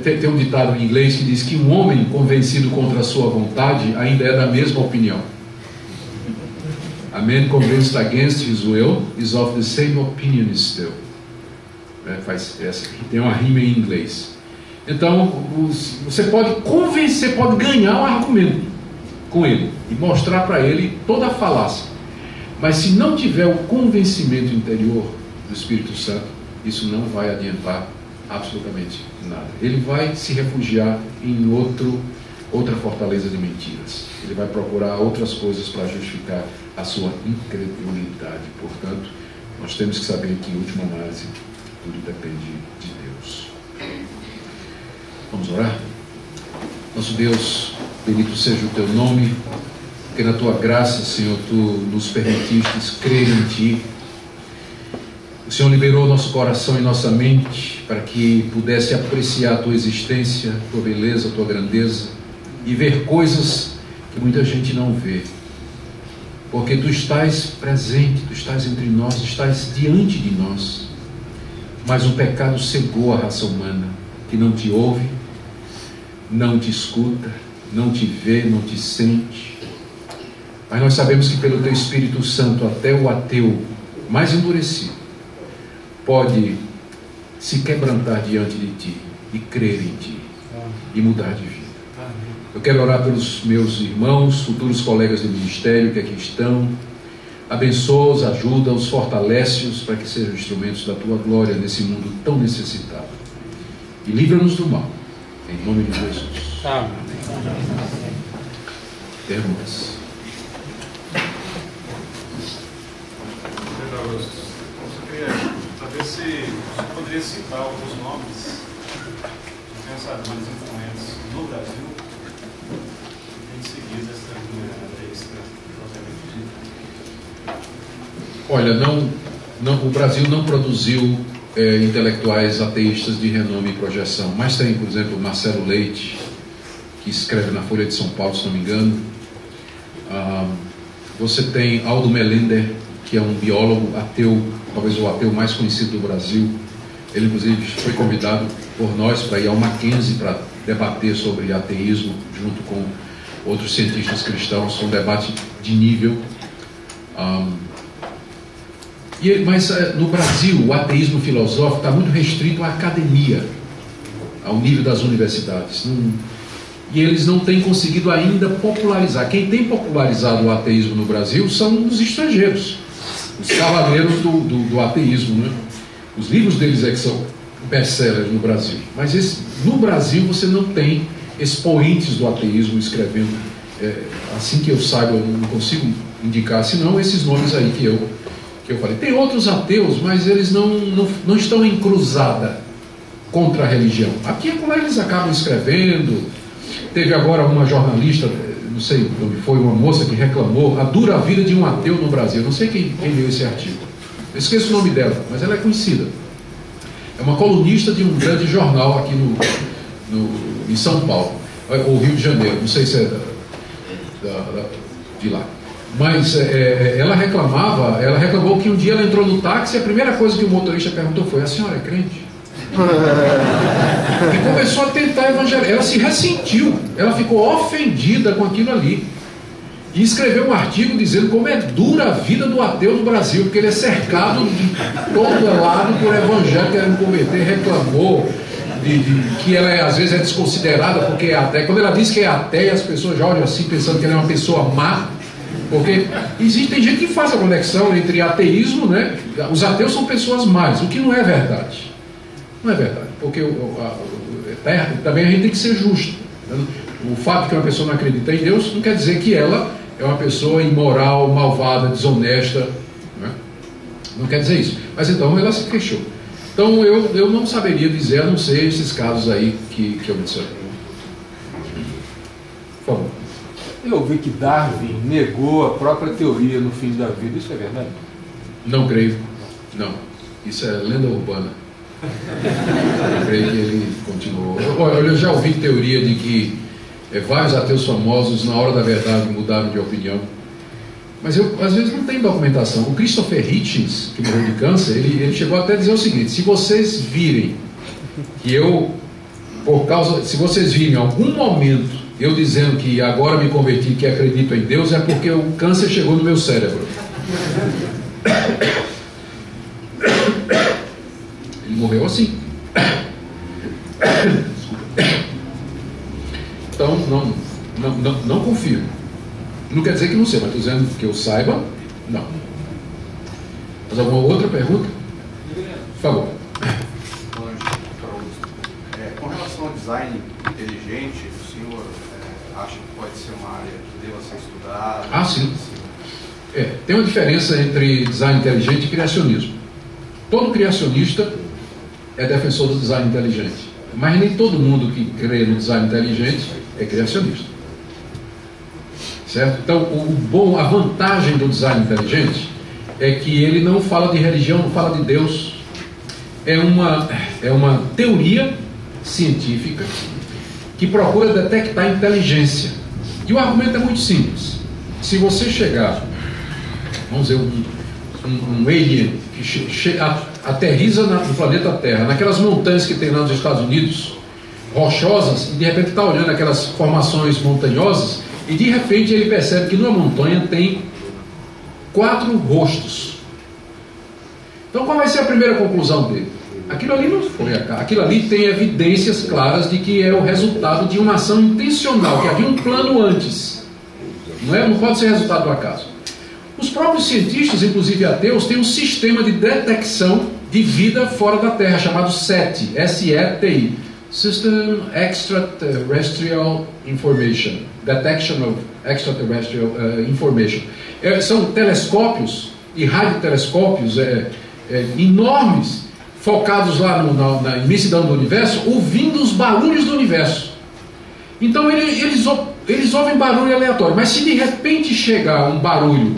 Tem um ditado em inglês que diz que um homem convencido contra a sua vontade ainda é da mesma opinião. A man convinced against his will is of the same opinion still. Tem uma rima em inglês. Então, você pode convencer, pode ganhar um argumento com ele e mostrar para ele toda a falácia. Mas se não tiver o convencimento interior do Espírito Santo, isso não vai adiantar absolutamente nada. Ele vai se refugiar em outra fortaleza de mentiras. Ele vai procurar outras coisas para justificar a sua incredulidade. Portanto, nós temos que saber que, em última análise, tudo depende de Deus. Vamos orar? Nosso Deus, bendito seja o Teu nome, porque na Tua graça, Senhor, Tu nos permitiste crer em Ti. O Senhor liberou nosso coração e nossa mente para que pudesse apreciar a Tua existência, a Tua beleza, a Tua grandeza e ver coisas que muita gente não vê. Porque Tu estás presente, Tu estás entre nós, estás diante de nós. Mas o pecado cegou a raça humana, que não Te ouve, não Te escuta, não Te vê, não Te sente. Mas nós sabemos que pelo Teu Espírito Santo até o ateu mais endurecido pode se quebrantar diante de Ti e crer em Ti e mudar de vida. Eu quero orar pelos meus irmãos, futuros colegas do ministério que aqui estão. Abençoa-os, ajuda-os, fortalece-os para que sejam instrumentos da Tua glória nesse mundo tão necessitado. E livra-nos do mal, em nome de Jesus. Amém. Perguntas? Eu queria saber se você poderia citar alguns nomes de pensadores influentes no Brasil em seguida essa linha ateísta. Olha, o Brasil não produziu intelectuais ateístas de renome e projeção, mas tem, por exemplo, Marcelo Leite, que escreve na Folha de São Paulo, se não me engano. Você tem Aldo Melender, que é um biólogo ateu, talvez o ateu mais conhecido do Brasil. Ele, inclusive, foi convidado por nós para ir ao Mackenzie para debater sobre ateísmo junto com outros cientistas cristãos. Um debate de nível. Mas no Brasil, o ateísmo filosófico está muito restrito à academia, ao nível das universidades. E eles não têm conseguido ainda popularizar. Quem tem popularizado o ateísmo no Brasil são os estrangeiros, os cavaleiros do ateísmo, né? Os livros deles é que são best-sellers no Brasil. Mas no Brasil você não tem expoentes do ateísmo escrevendo. Assim que eu saiba, eu não consigo indicar, senão esses nomes aí que eu falei. Tem outros ateus, mas eles não estão em cruzada contra a religião. Aqui e lá eles acabam escrevendo. Teve agora uma jornalista, não sei onde foi, uma moça que reclamou a dura vida de um ateu no Brasil. Não sei quem leu esse artigo. Eu esqueço o nome dela, mas ela é conhecida. É uma colunista de um grande jornal aqui em São Paulo, ou Rio de Janeiro, não sei se é de lá. Mas ela reclamou que um dia ela entrou no táxi e a primeira coisa que o motorista perguntou foi: a senhora é crente? E começou a tentar evangelizar. Ela se ressentiu, ela ficou ofendida com aquilo ali e escreveu um artigo dizendo como é dura a vida do ateu no Brasil, porque ele é cercado de todo lado por evangélicos querendo converter. Reclamou que ela às vezes é desconsiderada porque é ateia. Quando ela diz que é ateia, as pessoas já olham assim pensando que ela é uma pessoa má, porque tem gente que faz a conexão entre ateísmo, né? Os ateus são pessoas más, o que não é verdade. Não é verdade, porque também a gente tem que ser justo. O fato de que uma pessoa não acredita em Deus não quer dizer que ela é uma pessoa imoral, malvada, desonesta, né? Não quer dizer isso. Mas então ela se queixou. Então eu não saberia dizer, a não ser esses casos aí que eu mencionei. Por favor. Eu vi que Darwin negou a própria teoria no fim da vida. Isso é verdade? Não creio. Não. Isso é lenda urbana. Eu creio que ele continuou. Olha, eu já ouvi teoria de que vários ateus famosos, na hora da verdade, mudaram de opinião. Mas eu, às vezes, não tem documentação. O Christopher Hitchens, que morreu de câncer, ele chegou até a dizer o seguinte: se vocês virem que eu, se vocês virem em algum momento eu dizendo que agora me converti, que acredito em Deus, é porque o câncer chegou no meu cérebro. Ele morreu assim. Então, não confio. Não quer dizer que não sei, mas estou dizendo que eu saiba, não. Mas alguma outra pergunta? Por favor. Com relação ao design inteligente, o senhor acha que pode ser uma área que deva ser estudada? Ah, sim. Tem uma diferença entre design inteligente e criacionismo. Todo criacionista é defensor do design inteligente, mas nem todo mundo que crê no design inteligente é criacionista. Certo? Então, a vantagem do design inteligente é que ele não fala de religião, não fala de Deus. É uma teoria científica que procura detectar inteligência. E o argumento é muito simples. Se você chegar, vamos dizer, um alien que aterriza no planeta Terra, naquelas montanhas que tem lá nos Estados Unidos, rochosas, e de repente está olhando aquelas formações montanhosas, e de repente ele percebe que numa montanha tem 4 rostos. Então qual vai ser a primeira conclusão dele? Aquilo ali não foi aquilo ali tem evidências claras de que é o resultado de uma ação intencional, que havia um plano antes. Não pode ser resultado do acaso. Os próprios cientistas, inclusive ateus, têm um sistema de detecção de vida fora da Terra, chamado SETI, S-E-T-I, System Extraterrestrial Information, Detection of Extraterrestrial Information. São telescópios e radiotelescópios enormes, focados lá na imensidão do universo, ouvindo os barulhos do universo. Então eles ouvem barulho aleatório, mas se de repente chegar um barulho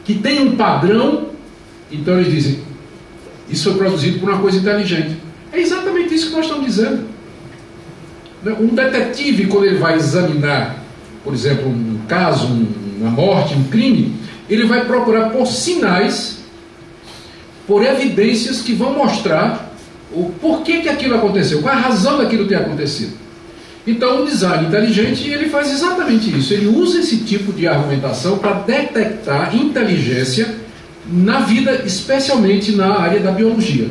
que tem um padrão, então eles dizem: isso foi produzido por uma coisa inteligente. É exatamente isso que nós estamos dizendo. Um detetive, quando ele vai examinar, por exemplo, um caso, uma morte, um crime, ele vai procurar por sinais, por evidências que vão mostrar o porquê que aquilo aconteceu, qual a razão daquilo ter acontecido. Então o design inteligente, ele faz exatamente isso. Ele usa esse tipo de argumentação para detectar inteligência na vida, especialmente na área da biologia.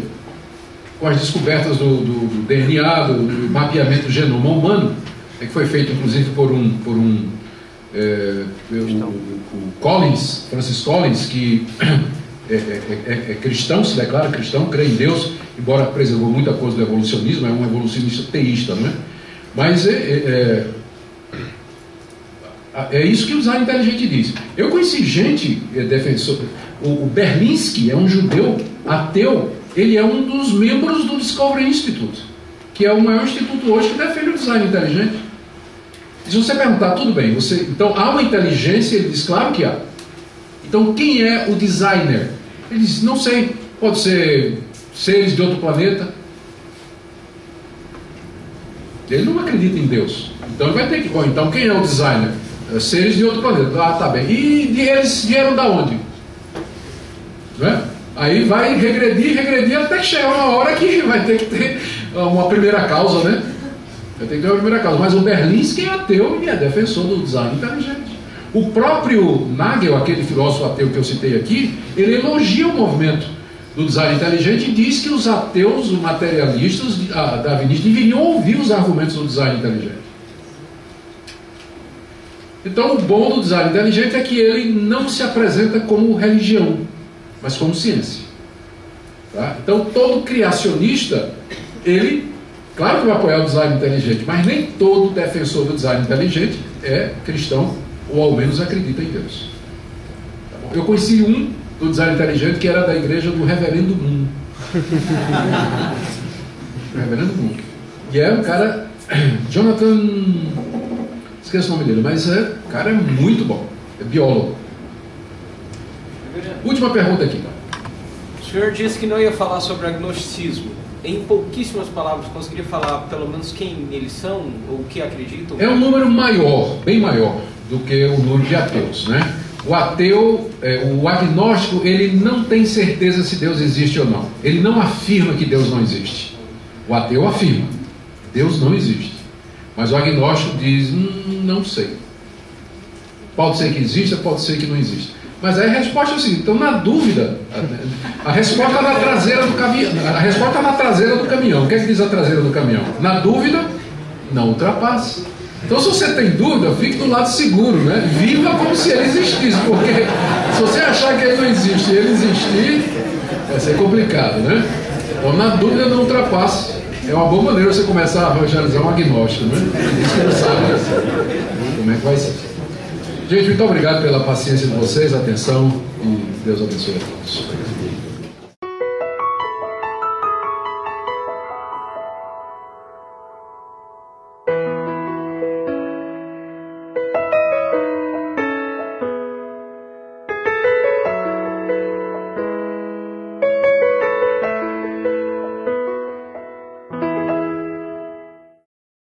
Com as descobertas do DNA, do mapeamento do genoma humano, que foi feito inclusive por o Collins, Francis Collins, que é cristão, se declara cristão, crê em Deus, embora preservou muita coisa do evolucionismo, é um evolucionista teísta, não é? Mas é isso que o design inteligente diz. Eu conheci gente defensor. O Berlinski é um judeu ateu. Ele é um dos membros do Discovery Institute, que é o maior instituto hoje que defende o design inteligente. Se você perguntar, tudo bem, então há uma inteligência? Ele diz, claro que há. Então quem é o designer? Ele diz, não sei, pode ser seres de outro planeta. Ele não acredita em Deus. Então ele vai ter que... Bom, então quem é o designer? Seres de outro planeta. Ah, tá bem. E eles vieram da onde? Não é? Aí vai regredir até que chegar uma hora que vai ter que ter uma primeira causa, né? Vai ter que ter uma primeira causa. Mas o Berlinski é ateu e é defensor do design inteligente. O próprio Nagel, aquele filósofo ateu que eu citei aqui, ele elogia o movimento do design inteligente e diz que os ateus, os materialistas darwinistas deveriam ouvir os argumentos do design inteligente. Então o bom do design inteligente é que ele não se apresenta como religião, mas como ciência. Tá? Então todo criacionista, ele, claro que vai apoiar o design inteligente, mas nem todo defensor do design inteligente é cristão, ou ao menos acredita em Deus. Tá bom? Eu conheci um do design inteligente que era da igreja do Reverendo Moon. Reverendo Moon. E é um cara, Jonathan, esqueço o nome dele, mas o cara é muito bom, é biólogo. Última pergunta aqui. O senhor disse que não ia falar sobre agnosticismo. Em pouquíssimas palavras, conseguiria falar pelo menos quem eles são ou o que acreditam? É um número maior, bem maior do que o número de ateus, né? O ateu, o agnóstico, ele não tem certeza se Deus existe ou não. Ele não afirma que Deus não existe. O ateu afirma, Deus não existe. Mas o agnóstico diz, não sei. Pode ser que exista, pode ser que não exista. Mas aí a resposta é o seguinte, então na dúvida, a resposta está na traseira do caminhão. A resposta está na traseira do caminhão. O que é que diz a traseira do caminhão? Na dúvida, não ultrapasse. Então se você tem dúvida, fique do lado seguro, né? Viva como se ele existisse, porque se você achar que ele não existe e ele existir, vai ser complicado, né? Então na dúvida, não ultrapasse. É uma boa maneira você começar a evangelizar um agnóstico, né? Isso que não sabe como é que vai ser. Gente, muito obrigado pela paciência de vocês, atenção, e Deus abençoe a todos.